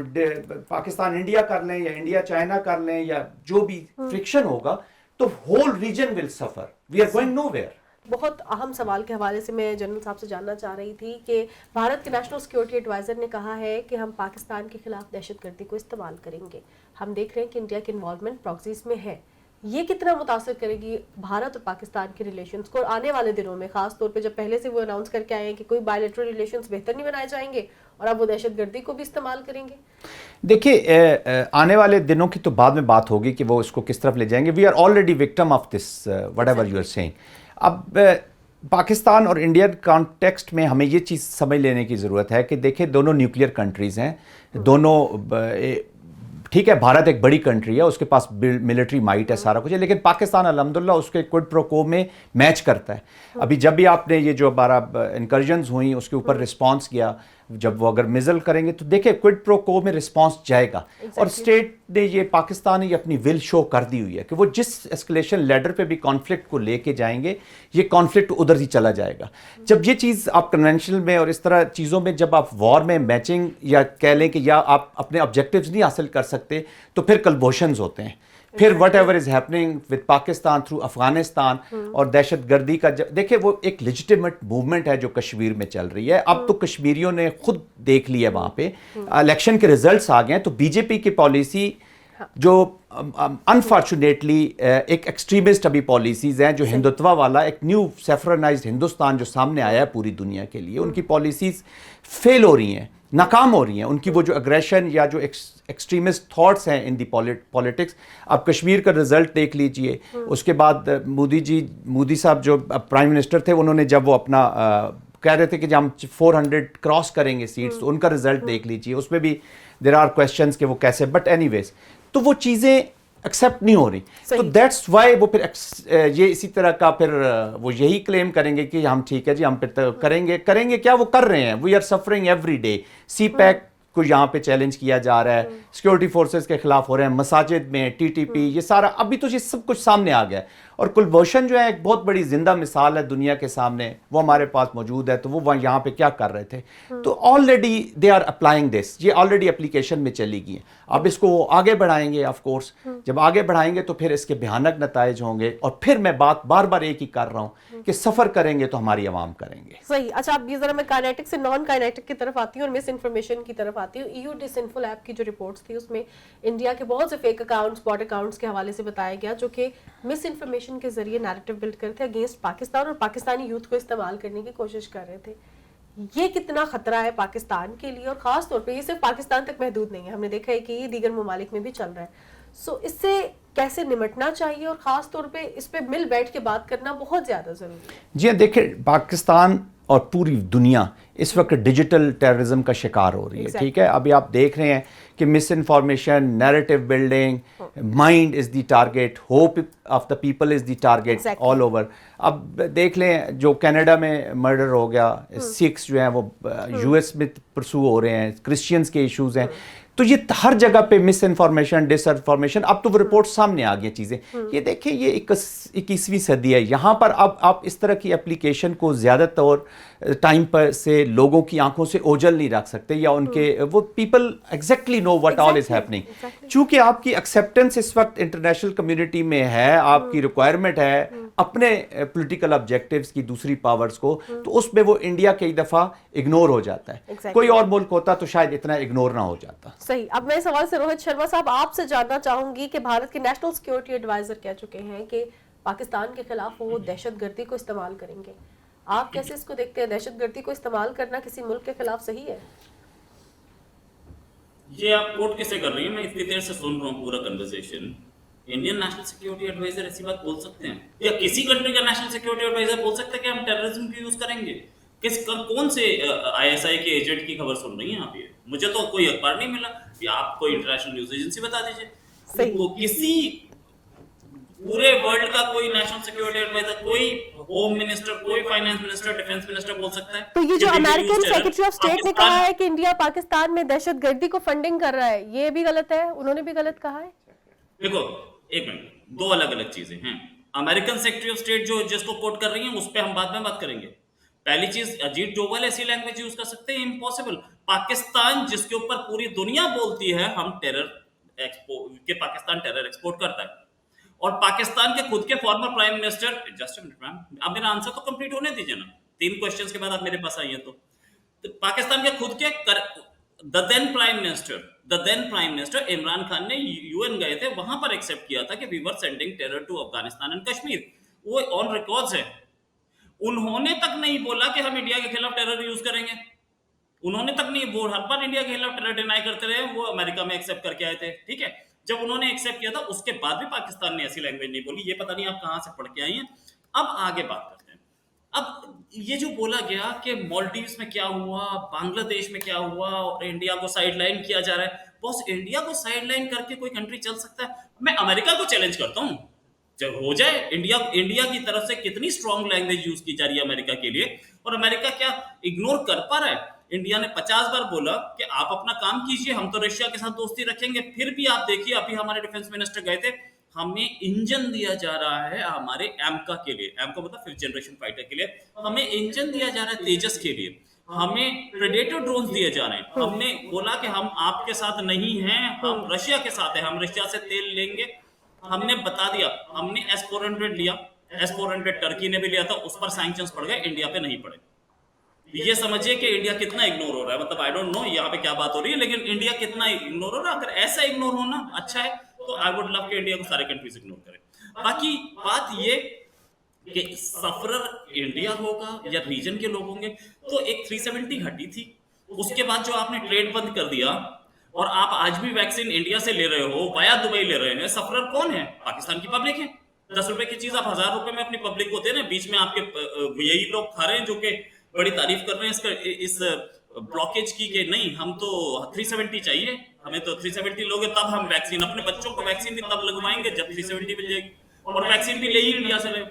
पाकिस्तान इंडिया कर लें या इंडिया चाइना कर लें या जो भी फ्रिक्शन होगा, तो whole region will suffer, we are going nowhere. बहुत अहम सवाल के हवाले से मैं जनरल साहब से जानना चाह रही थी कि भारत के नेशनल सिक्योरिटी एडवाइज़र ने कहा है कि हम पाकिस्तान के खिलाफ दहशतगर्दी को इस्तेमाल करेंगे। हम देख रहे हैं कि इंडिया की इन्वॉल्वमेंट प्रॉक्सीज में है, ये कितना मुतासर करेगी भारत और पाकिस्तान के रिलेशंस को, और आने वाले दिनों में खास तौर पे जब पहले से वो अनाउंस करके आए हैं कि कोई बायलैटरल रिलेशंस बेहतर नहीं बनाए जाएंगे और अब वो दहशतगर्दी को भी इस्तेमाल करेंगे। देखिए आने वाले दिनों की तो बाद में बात होगी कि वो इसको किस तरफ ले जाएंगे। We are already victim of this whatever you are saying. अब पाकिस्तान और इंडियन कॉन्टेक्स्ट में हमें ये चीज़ समझ लेने की ज़रूरत है कि देखिए दोनों न्यूक्लियर कंट्रीज़ हैं, दोनों, ठीक है भारत एक बड़ी कंट्री है, उसके पास मिलिट्री माइट है, सारा कुछ है, लेकिन पाकिस्तान अल्हम्दुलिल्लाह उसके क्विड प्रो को में मैच करता है। अभी जब भी आपने ये जो हमारा इनकर्जन्स हुई उसके ऊपर रिस्पांस किया, जब वो अगर मिजल करेंगे तो देखिए क्विड प्रो को में रिस्पांस जाएगा। और स्टेट ने ये, पाकिस्तान ने ये अपनी विल शो कर दी हुई है कि वो जिस एस्केलेशन लेडर पे भी कॉन्फ्लिक्ट को लेके जाएंगे, ये कॉन्फ्लिक्ट उधर ही चला जाएगा। जब ये चीज़ आप कन्वेंशनल में और इस तरह चीज़ों में जब आप वॉर में मैचिंग या कह लें कि या आप अपने ऑब्जेक्टिव्स नहीं हासिल कर सकते, तो फिर कल्बोशंस होते हैं, फिर what ever is happening with Pakistan through Afghanistan और दहशतगर्दी का देखिए वो एक लेजिटिमेट मूवमेंट है जो कश्मीर में चल रही है। अब तो कश्मीरियों ने खुद देख लिया वहां पे इलेक्शन के रिजल्ट्स आ गए हैं, तो बीजेपी की पॉलिसी जो अनफॉर्चुनेटली एक एक्सट्रीमिस्ट अभी पॉलिसीज हैं जो हिंदुत्व वाला एक न्यू सेफ्रनाइज्ड हिंदुस्तान जो सामने आया है पूरी दुनिया के लिए, उनकी पॉलिसीज फेल हो रही हैं, नाकाम हो रही हैं। उनकी वो जो अग्रेशन या जो एक्सट्रीमिस्ट थॉट्स हैं इन दी पॉलिटिक्स, आप कश्मीर का रिजल्ट देख लीजिए। उसके बाद मोदी साहब जो प्राइम मिनिस्टर थे, उन्होंने जब वो अपना कह रहे थे कि जब हम 400 क्रॉस करेंगे सीट्स, तो उनका रिजल्ट देख लीजिए, उसमें भी देयर आर क्वेश्चंस कि वो कैसे, बट एनीवेज तो वो चीज़ें एक्सेप्ट नहीं हो रही। तो दैट्स वाई वो फिर ये इसी तरह का फिर वो यही क्लेम करेंगे कि हम ठीक है जी, हम फिर करेंगे क्या, वो कर रहे हैं। We are suffering every day. CPEC को यहाँ पे चैलेंज किया जा रहा है, सिक्योरिटी फोर्सेस के खिलाफ हो रहे हैं, मसाजिद में TTP, ये सारा अभी तो ये सब कुछ सामने आ गया है। और कुलभूषण जो है एक बहुत बड़ी जिंदा मिसाल है दुनिया के सामने, वो हमारे पास मौजूद है। तो वो यहाँ पे क्या कर रहे थे, तो already they are applying this, ये ऑलरेडी एप्लीकेशन में चली गई है। अब इसको आगे बढ़ाएंगे, ऑफ कोर्स जब आगे बढ़ाएंगे तो फिर इसके भयानक नताइज होंगे। और फिर मैं बात बार बार एक ही कर रहा हूँ कि सफर करेंगे तो हमारी आवाम करेंगे। सही। अच्छा, अब ये जरा मैं काइनेटिक से नॉन काइनेटिक की तरफ आती हूँ और मिस इन्फॉर्मेशन की तरफ आती हूँ। EU डिसइंफो लैब की जो रिपोर्ट्स थी उसमें इंडिया के बहुत से फेक अकाउंट्स, बॉट अकाउंट्स के हवाले से बताया गया जो कि मिस इन्फॉर्मेशन के जरिए नैरेटिव बिल्ड करते अगेंस्ट पाकिस्तान और पाकिस्तानी यूथ को इस्तेमाल करने की कोशिश कर रहे थे। ये कितना खतरा है पाकिस्तान के लिए, और खास तौर पे ये सिर्फ पाकिस्तान तक महदूद नहीं है, हमने देखा है कि ये दीगर ममालिक में भी चल रहा है। सो इससे कैसे निपटना चाहिए और खास तौर पे इस पे मिल बैठ के बात करना बहुत ज्यादा जरूरी है। जी देखिए, पाकिस्तान और पूरी दुनिया इस वक्त डिजिटल टेररिज्म का शिकार हो रही है। ठीक है, अभी आप देख रहे हैं कि miss information, narrative building, mind is the target, hope of the people is the target all over. अब देख लें जो कनाडा में मर्डर हो गया, सिख्स जो हैं वो US में परसू हो रहे हैं, क्रिश्चियंस के इश्यूज हैं। तो ये हर जगह पे मिस इन्फॉर्मेशन, डिसइन्फॉर्मेशन, अब तो वो रिपोर्ट सामने आ गई चीज़ें। ये देखिए, ये 21वीं सदी है, यहाँ पर अब आप इस तरह की एप्लीकेशन को ज़्यादातर टाइम पर से लोगों की आंखों से ओझल नहीं रख सकते, या उनके वो people exactly know what all is happening. चूंकि आपकी एक्सेप्टेंस इस वक्त इंटरनेशनल कम्युनिटी में है, आपकी रिक्वायरमेंट है अपने पॉलिटिकल ऑब्जेक्टिव्स की दूसरी पावर्स को, तो उसमें वो इंडिया कई दफ़ा इग्नोर हो जाता है। कोई और मुल्क होता तो शायद इतना इग्नोर ना हो जाता। सही। अब मैं सवाल से रोहित शर्मा साहब आपसे जानना चाहूंगी कि भारत के नेशनल सिक्योरिटी एडवाइजर कह चुके हैं कि पाकिस्तान के खिलाफ वो दहशतगर्दी को इस्तेमाल करेंगे। आप कैसे इसको देखते हैं? दहशतगर्दी को इस्तेमाल करना किसी मुल्क के खिलाफ सही है? ये आप कोट कैसे कर रही हैं? मैं इतनी देर से सुन रहा हूँ पूरा conversation. Indian national security adviser ऐसी बात बोल सकते हैं, या किसी कंट्री का नेशनल सिक्योरिटी एडवाइजर बोल सकते हैं कि हम टेररिज्म की यूज करेंगे? कौन से ISI के एजेंट की खबर सुन रही हैं आप? ये मुझे तो कोई अखबार नहीं मिला, या आप कोई इंटरनेशनल न्यूज एजेंसी बता दीजिए। वो किसी पूरे वर्ल्ड का कोई नेशनल सिक्योरिटी एडवाइजर, कोई होम मिनिस्टर, कोई फाइनेंस मिनिस्टर, डिफेंस मिनिस्टर बोल सकता है। तो ये जो अमेरिकन सेक्रेटरी ऑफ स्टेट ने कहा है कि इंडिया पाकिस्तान में दहशतगर्दी को फंडिंग कर रहा है, ये भी गलत है? उन्होंने भी गलत कहा है? देखो, एक मिनट, दो अलग अलग चीजें हैं। अमेरिकन सेक्रेटरी ऑफ स्टेट जो जिसको कोट कर रही हैं, उस पर हम बाद में बात करेंगे। पहली चीज, अजीत डोभाल ऐसी लैंग्वेज यूज कर सकते हैं? इम्पॉसिबल। पाकिस्तान जिसके ऊपर पूरी दुनिया बोलती है हम टेरर एक्सपोर्ट के, पाकिस्तान टेरर एक्सपोर्ट करता है, और पाकिस्तान के खुद के former prime minister, just a minute ma'am, अब मेरा आंसर तो कंप्लीट होने दीजिए ना, 3 क्वेश्चंस के बाद आप मेरे पास आई हैं। तो पाकिस्तान के खुद के the then prime minister Imran Khan ने UN गए थे, वहां पर एक्सेप्ट किया था कि we were sending terror to Afghanistan and Kashmir. वो ऑन रिकॉर्ड्स है। उन्होंने तक नहीं बोला कि हम इंडिया के खिलाफ टेरर यूज करेंगे। उन्होंने तक नहीं, वो हर बार इंडिया के खिलाफ टेरर डिनाई करते रहे। वो अमेरिका में एक्सेप्ट करके आए थे, ठीक है। जब उन्होंने एक्सेप्ट किया था उसके बाद भी पाकिस्तान ने ऐसी लैंग्वेज नहीं बोली। ये पता नहीं आप कहां से पढ़ के आई हैं। अब आगे बात करते हैं। अब ये जो बोला गया कि मालदीव्स में क्या हुआ, बांग्लादेश में क्या हुआ, और इंडिया को साइडलाइन किया जा रहा है। बॉस, इंडिया को साइडलाइन करके कोई कंट्री चल सकता है? मैं अमेरिका को चैलेंज करता हूं, जब हो जाए। इंडिया की तरफ से कितनी स्ट्रॉन्ग लैंग्वेज यूज की जा रही है अमेरिका के लिए, और अमेरिका क्या इग्नोर कर पा रहा है? इंडिया ने 50 बार बोला कि आप अपना काम कीजिए, हम तो रशिया के साथ दोस्ती रखेंगे। फिर भी आप देखिए, अभी हमारे डिफेंस मिनिस्टर गए थे, हमें इंजन दिया जा रहा है हमारे एमका के लिए, एमका मतलब 5th जनरेशन फाइटर के लिए, हमें इंजन दिया जा रहा है तेजस के लिए, हमें प्रेडेटर ड्रोन्स दिए जा रहे हैं। हमने बोला कि हम आपके साथ नहीं हैं, हम रशिया के साथ हैं, हम रशिया से तेल लेंगे। हमने बता दिया, हमने S-400 लिया, S-400 टर्की ने भी लिया था, उस पर सैंक्शंस पड़ गए, इंडिया पे नहीं पड़े। ये समझिए कि इंडिया कितना इग्नोर हो रहा है, मतलब आई डोंट नो यहाँ पे क्या बात हो रही है, लेकिन इंडिया कितना इग्नोर हो रहा है। अगर ऐसा इग्नोर होना अच्छा है तो आई वुड लव कि इंडिया को सारे कंट्रीज इग्नोर करें। बाकी बात ये कि सफरर इंडिया होगा या रीजन के लोग होंगे, तो एक 370 हटी थी, उसके बाद जो आपने ट्रेड बंद कर दिया और आप आज भी वैक्सीन इंडिया से ले रहे हो, वाया दुबई ले रहे हैं, सफरर कौन है? पाकिस्तान की पब्लिक है। 10 रुपए की चीज आप 1000 रुपए में अपनी पब्लिक को दे रहे हैं, बीच में आपके यही लोग खा रहे हैं जो कि बड़ी तारीफ कर रहे हैं इसका, इस ब्लॉकेज की कि नहीं हम तो 370 चाहिए, हमें तो 370 लोगे तब हम वैक्सीन, अपने बच्चों को वैक्सीन भी तब लगवाएंगे जब 370 मिल जाएगी। और वैक्सीन भी ले ही इंडिया से ले,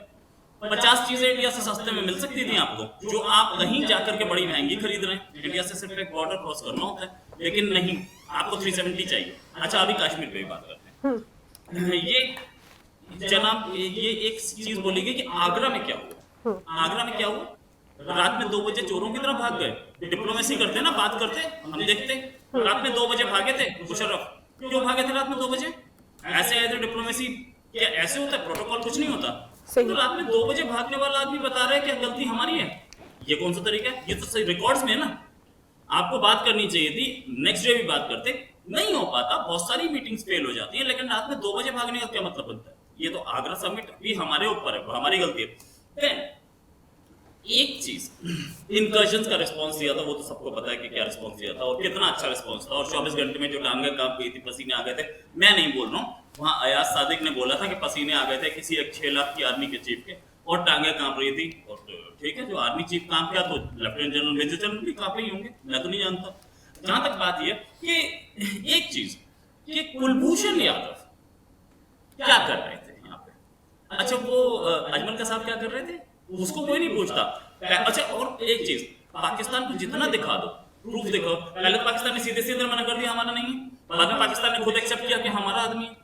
50 चीजें इंडिया से सस्ते में मिल सकती थी आपको, जो आप कहीं जाकर के बड़ी महंगी खरीद रहे हैं। इंडिया से सिर्फ एक बॉर्डर क्रॉस करना होता है, लेकिन नहीं, आपको 370 चाहिए। अच्छा, अभी कश्मीर पे भी बात करते हैं। ये जनाब ये एक चीज बोली गई कि आगरा में क्या हुआ। आगरा में क्या हुआ? रात में 2 बजे चोरों की तरह भाग गए। डिप्लोमेसी करते ना, बात करते, हम देखते। रात में 2 बजे भागे थे मुशर्रफ, क्यों भागे थे रात में 2 बजे? ऐसे आए थे डिप्लोमेसी, क्या ऐसे होता है? प्रोटोकॉल कुछ नहीं होता। तो रात में 2 बजे भागने वाला आदमी बता रहा है क्या गलती हमारी है? ये कौन सा तरीका है? ये तो सही रिकॉर्ड्स में है ना। आपको बात करनी चाहिए थी, नेक्स्ट डे भी बात करते, नहीं हो पाता, बहुत सारी मीटिंग्स फेल हो जाती है, लेकिन रात में 2 बजे भागने का क्या मतलब बनता है? ये तो आगरा समिट भी हमारे ऊपर है, हमारी गलती है। एक चीज, इनकर्जन्स का रिस्पांस दिया था, वो तो सबको पता है कि क्या रिस्पांस दिया था और कितना अच्छा रिस्पांस था। और 24 घंटे में जो टांगे कांप गई थी, पसीने आ गए थे, मैं नहीं बोल रहा हूँ, वहां अयाज सादिक ने बोला था कि पसीने आ गए थे किसी एक 6 लाख की आर्मी के चीफ के, और टांगे कांप रही थी। और ठीक है, जो आर्मी चीफ कांप गया तो लेफ्टिनेंट जनरल, मेजर जनरल भी कांप ही होंगे, मैं तो नहीं जानता। जहां तक बात यह कि एक चीज कि कुलभूषण यादव क्या कर रहे थे यहाँ पे? अच्छा, वो अजमल का साहब क्या कर रहे थे? उसको कोई नहीं पूछता। अच्छा, और एक चीज, पाकिस्तान को जितना दिखा दो, प्रूफ दिखाओ। पहले तो पाकिस्तान ने सीधे सीधे मना कर दिया हमारा नहीं है, बाद में पाकिस्तान ने खुद एक्सेप्ट किया कि हमारा आदमी है।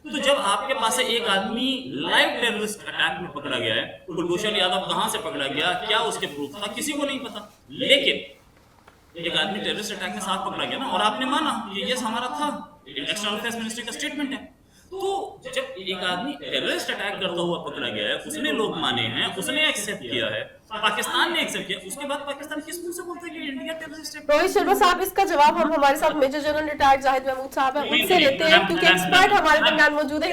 तो जब आपके पास एक आदमी लाइव टेररिस्ट अटैक में पकड़ा गया है, कुलभूषण यादव कहां से पकड़ा गया, क्या उसके प्रूफ था, किसी को नहीं पता, लेकिन एक आदमी टेररिस्ट अटैक में साथ पकड़ा गया ना, और आपने माना कि यस हमारा था। एक्सटर्नल अफेयर्स मिनिस्ट्री का स्टेटमेंट है। तो जब एक आदमी टेररिस्ट अटैक करता हुआ पकड़ा गया है, उसने लोग माने हैं, उसने एक्सेप्ट किया है, पाकिस्तान ने एक्सेप्ट किया, उसके बाद पाकिस्तान किस मुंह से बोलता है कि इंडिया टेररिस्ट है? रोहित शर्मा साहब, इसका जवाब हम हमारे साथ major general retired Zahid Mahmood साहब हैं उनसे लेते हैं, क्योंकि एक्सपर्ट हमारे दरमियान मौजूद है।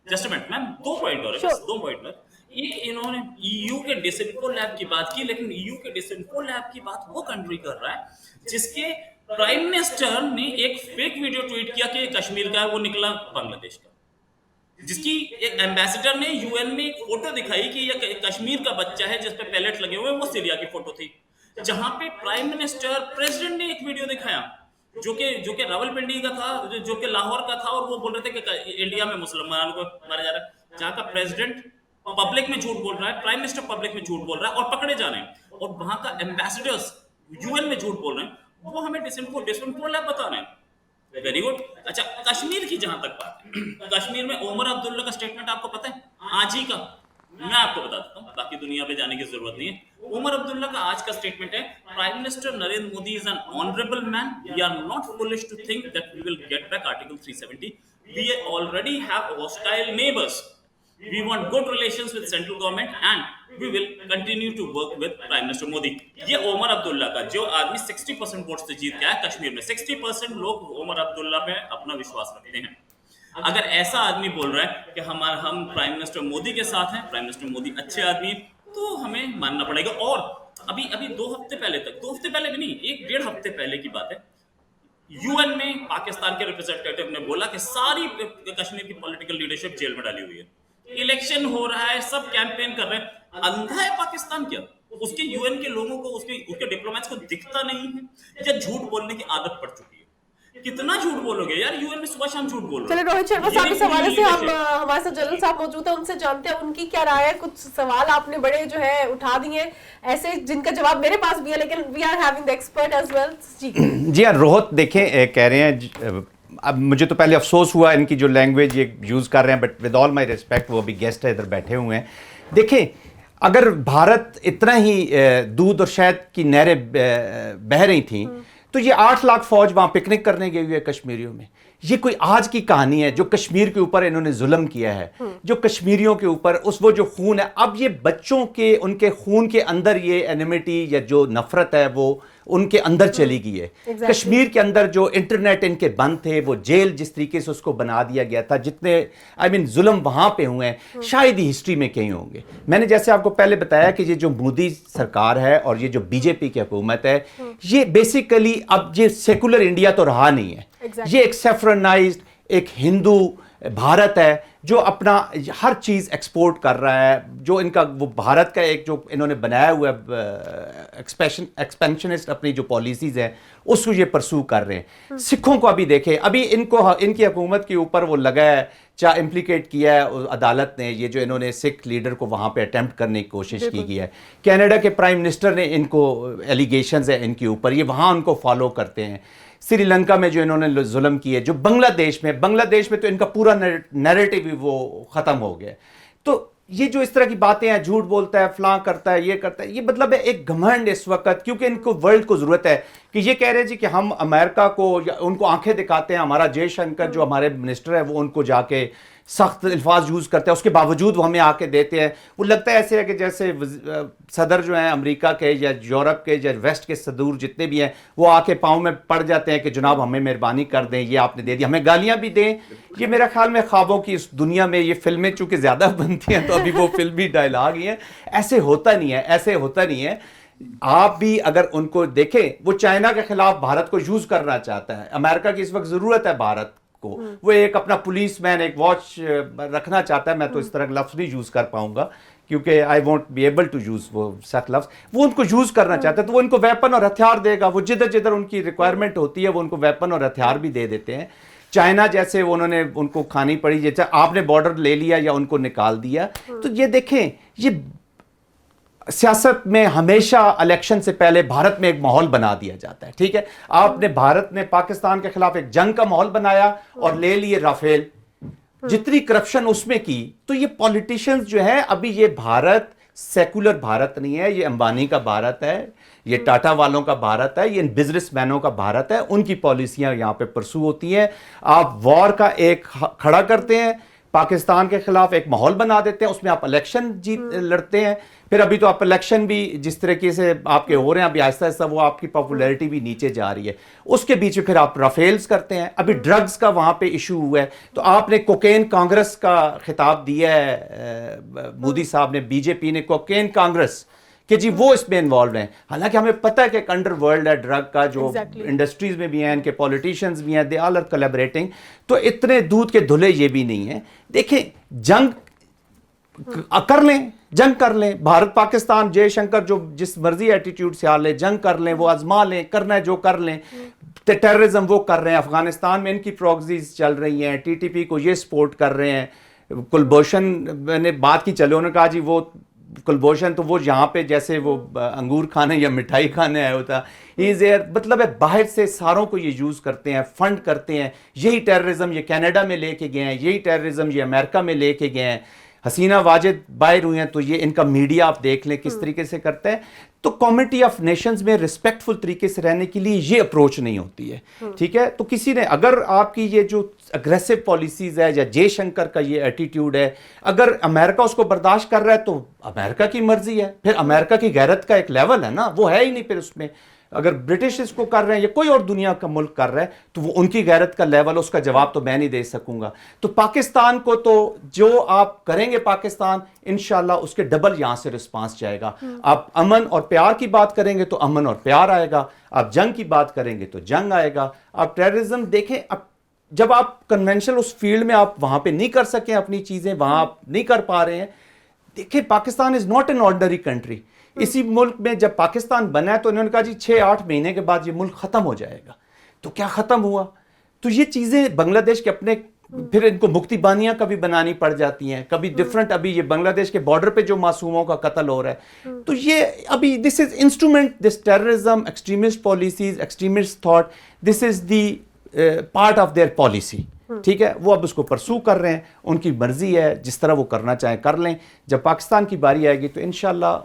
जस्ट मिनट मैम, 2 पॉइंट और है, 2 पॉइंट और। एक, इन्होंने ईयू के डिसइंफो लैब की बात की, लेकिन ईयू के डिसइंफो लैब की बात वो कंट्री कर रहा है जिसके प्राइम मिनिस्टर ने एक फेक वीडियो ट्वीट किया कि कश्मीर का है, वो निकला बांग्लादेश का। जिसकी एक एम्बेसडर ने यूएन में एक फोटो दिखाई कि ये कश्मीर का बच्चा है जिस पे पैलेट लगे हुए, वो सीरिया की फोटो थी। जहां पे प्राइम मिनिस्टर, प्रेसिडेंट ने एक वीडियो दिखाया जो कि रावलपिंडी का था, जो कि लाहौर का था, और वो बोल रहे थे कि इंडिया में मुसलमानों को मारा जा रहा है। जहां का प्रेसिडेंट पब्लिक में झूठ बोल रहा है, प्राइम मिनिस्टर पब्लिक में झूठ बोल रहा है और पकड़े जा रहे हैं, और वहां का एम्बेसडर्स यूएन में झूठ बोल रहे हैं, वो हमें डिसइंफो लैब बता रहे हैं। Very good. अच्छा, कश्मीर की जहां तक बात है, कश्मीर में उमर अब्दुल्ला का स्टेटमेंट आपको पता है? आज ही का मैं आपको बता देता हूँ, बाकी दुनिया पे जाने की जरूरत नहीं है। उमर अब्दुल्ला का आज का स्टेटमेंट है, prime minister Narendra Modi is an honourable man, we are not foolish to think that we will get back article 370, we already have hostile neighbours, we want good relations with central government and we will continue to work with Prime Minister Modi। ये उमर अब्दुल्ला का, जो आदमी 60% vote से जीत गया है कश्मीर में, 60% लोग उमर अब्दुल्ला पे अपना विश्वास रखते हैं। अगर ऐसा आदमी बोल रहा है कि हम प्राइम मिनिस्टर मोदी के साथ हैं, प्राइम मिनिस्टर मोदी अच्छे आदमी, तो हमें मानना पड़ेगा। और अभी 2 हफ्ते पहले तक, 2 हफ्ते पहले भी नहीं, 1-1.5 हफ्ते पहले की बात है, यूएन में पाकिस्तान के रिप्रेजेंटेटिव ने बोला कि सारी कश्मीर की पॉलिटिकल लीडरशिप जेल में डाली हुई है, इलेक्शन हो रहा है, सब कैंपेन कर रहे हैं। अंधा है पाकिस्तान क्या? उसके यूएन के लोगों को, उसके डिप्लोमेट्स को दिखता नहीं है या झूठ बोलने की आदत पड़ चुकी है? कितना झूठ बोलोगे यार, यूएन में सुबह शाम झूठ बोल रहे हो। चलिए रोहित शर्मा साहब, इस हवाले से हम हमारे साथ जनरल साहब मौजूद है, उनसे जानते हैं उनकी क्या राय है। कुछ सवाल आपने बड़े जो है उठा दिए ऐसे जिनका जवाब मेरे पास भी है, लेकिन we are having the expert as well. जी हाँ, रोहित देखें, कह रहे हैं, अब मुझे तो पहले अफसोस हुआ इनकी जो लैंग्वेज ये यूज़ कर रहे हैं, but with all my respect, वो अभी गेस्ट है, इधर बैठे हुए हैं। देखें, अगर भारत इतना ही दूध और शहद की नहरें बह रही थी, तो ये 8 लाख फौज वहां पिकनिक करने गई हुई है कश्मीरियों में। ये कोई आज की कहानी है जो कश्मीर के ऊपर इन्होंने जुल्म किया है, जो कश्मीरियों के ऊपर वो जो खून है, अब ये बच्चों के उनके खून के अंदर ये एनिमिटी या जो नफरत है वो उनके अंदर चली गई है। कश्मीर के अंदर जो इंटरनेट इनके बंद थे, वो जेल जिस तरीके से उसको बना दिया गया था, जितने जुल्म वहां पे हुए हैं शायद ही हिस्ट्री में कहीं होंगे। मैंने जैसे आपको पहले बताया कि ये जो मोदी सरकार है और ये जो बीजेपी की हुकूमत है, ये बेसिकली अब ये सेकुलर इंडिया तो रहा नहीं है। ये एक सेफ्रनाइज्ड एक हिंदू भारत है जो अपना हर चीज एक्सपोर्ट कर रहा है, जो इनका वो भारत का एक जो इन्होंने बनाया हुआ एक्सपेंशनिस्ट अपनी जो पॉलिसीज है उसको ये परसू कर रहे हैं। सिखों को अभी देखें, अभी इनको इनकी हुकूमत के ऊपर वो लगा है, चाहे इम्प्लीकेट किया है अदालत ने, ये जो इन्होंने सिख लीडर को वहां पे अटेम्प्ट करने की कोशिश की है। कनाडा के प्राइम मिनिस्टर ने इनको एलिगेशंस है इनके ऊपर, ये वहां उनको फॉलो करते हैं। श्रीलंका में जो इन्होंने जुल्म किए, जो बांग्लादेश में तो इनका पूरा नैरेटिव ही वो खत्म हो गया। तो ये जो इस तरह की बातें हैं, झूठ बोलता है, फलां करता है, ये करता है, ये मतलब है एक घमंड इस वक्त, क्योंकि इनको वर्ल्ड को जरूरत है कि ये कह रहे हैं जी कि हम अमेरिका को या उनको आंखें दिखाते हैं। हमारा जयशंकर जो हमारे मिनिस्टर है वो उनको जाके सख्त अल्फाज यूज करते हैं, उसके बावजूद वो हमें आके देते हैं। वो लगता है ऐसे है कि जैसे सदर जो हैं अमेरिका के या यूरोप के या वेस्ट के सदूर जितने भी हैं वो आके पाँव में पड़ जाते हैं कि जनाब हमें मेहरबानी कर दें, ये आपने दे दिया, हमें गालियां भी दें। ये मेरा ख्याल में ख्वाबों की इस दुनिया में ये फिल्में चूंकि ज्यादा बनती हैं तो अभी वो फिल्मी डायलॉग ही है। ऐसे होता नहीं है, ऐसे होता नहीं है। आप भी अगर उनको देखें, वो चाइना के खिलाफ भारत को यूज करना चाहता है। अमेरिका की इस वक्त जरूरत है भारत को, वो एक अपना पुलिसमैन, एक वॉच रखना चाहता है। मैं तो इस तरह का लफ्ज नहीं यूज कर पाऊंगा क्योंकि I won't be able to use वो सख्त लफ्ज। वो उनको यूज करना चाहता है तो वो उनको वेपन और हथियार देगा। वो जिधर जिधर उनकी रिक्वायरमेंट होती है वो उनको वेपन और हथियार भी दे देते हैं। चाइना जैसे उन्होंने उनको खानी पड़ी, जैसे आपने बॉर्डर ले लिया या उनको निकाल दिया। तो ये देखें, ये सियासत में हमेशा इलेक्शन से पहले भारत में एक माहौल बना दिया जाता है। ठीक है, आपने भारत ने पाकिस्तान के खिलाफ एक जंग का माहौल बनाया और ले लिए राफेल, जितनी करप्शन उसमें की। तो ये पॉलिटिशियंस जो है, अभी ये भारत सेकुलर भारत नहीं है, ये अंबानी का भारत है, ये टाटा वालों का भारत है, ये बिजनेसमैनों का भारत है। उनकी पॉलिसियां यहां पे परसू होती हैं। आप वॉर का एक खड़ा करते हैं, पाकिस्तान के खिलाफ एक माहौल बना देते हैं, उसमें आप इलेक्शन लड़ते हैं। फिर अभी तो आप इलेक्शन भी जिस तरीके से आपके हो रहे हैं, अभी आहिस्ता आहिस्ता वो आपकी पॉपुलैरिटी भी नीचे जा रही है। उसके बीच में फिर आप राफेल्स करते हैं। अभी ड्रग्स का वहां पे इशू हुआ है तो आपने कोकेन कांग्रेस का खिताब दिया है, मोदी साहब ने, बीजेपी ने कोकेन कांग्रेस कि जी वो इसमें इन्वॉल्व हैं। हालांकि हमें पता है कि एक अंडर वर्ल्ड है ड्रग का, जो इंडस्ट्रीज में भी हैं, इनके पॉलिटिशियंस भी हैं, दे ऑल आर कोलैबोरेटिंग। तो इतने दूध के धुले ये भी नहीं है। देखें, जंग कर लें, जंग कर लें, भारत पाकिस्तान जयशंकर जो जिस मर्जी एटीट्यूड से आ ले, जंग कर लें, वो आजमा लें, करना है जो कर लें। टेररिज्म वो कर रहे हैं, अफगानिस्तान में इनकी प्रॉक्सीज चल रही हैं, टीटीपी को ये सपोर्ट कर रहे हैं। कुलभूषण मैंने बात की, चले उन्होंने कहा जी वो कुलभूषण तो वो यहाँ पे जैसे वो अंगूर खाने या मिठाई खाने आया होता, इज एयर, मतलब है बाहर से सारों को ये यूज करते हैं, फंड करते हैं। यही टेररिज्म ये कनाडा में लेके गए हैं, यही टेररिज्म ये अमेरिका में लेके गए हैं। हसीना वाजिद बाहर हुई हैं तो ये इनका मीडिया आप देख लें किस तरीके से करता है। तो कम्युनिटी ऑफ नेशंस में रिस्पेक्टफुल तरीके से रहने के लिए ये अप्रोच नहीं होती है। ठीक है, तो किसी ने अगर आपकी ये जो अग्रेसिव पॉलिसीज है या जयशंकर का ये एटीट्यूड है, अगर अमेरिका उसको बर्दाश्त कर रहा है तो अमेरिका की मर्जी है। फिर अमेरिका की गैरत का एक लेवल है ना, वो है ही नहीं। फिर उसमें अगर ब्रिटिश इसको कर रहे हैं या कोई और दुनिया का मुल्क कर रहा है तो वो उनकी गैरत का लेवल, उसका जवाब तो मैं नहीं दे सकूंगा। तो पाकिस्तान को तो जो आप करेंगे पाकिस्तान, इंशाल्लाह उसके डबल यहां से रिस्पांस जाएगा। आप अमन और प्यार की बात करेंगे तो अमन और प्यार आएगा, आप जंग की बात करेंगे तो जंग आएगा। आप टेररिज्म देखें, जब आप कन्वेंशनल उस फील्ड में आप वहां पे नहीं कर सकें अपनी चीजें, वहां आप नहीं कर पा रहे हैं। देखिए, Pakistan is not an ordinary country. इसी मुल्क में जब पाकिस्तान बना है तो इन्होंने कहा जी 6-8 महीने के बाद ये मुल्क खत्म हो जाएगा। तो क्या खत्म हुआ? तो ये चीजें बांग्लादेश के अपने, फिर इनको मुक्ति बानियां कभी बनानी पड़ जाती हैं, कभी डिफरेंट। अभी ये बांग्लादेश के बॉर्डर पे जो मासूमों का कत्ल हो रहा है, तो ये अभी this is instrument, this terrorism, extremist policies, extremist thought, this is the part of their policy. ठीक है, वो अब उसको परसू कर रहे हैं, उनकी मर्जी है, जिस तरह वो करना चाहें कर लें। जब पाकिस्तान की बारी आएगी तो इंशाल्लाह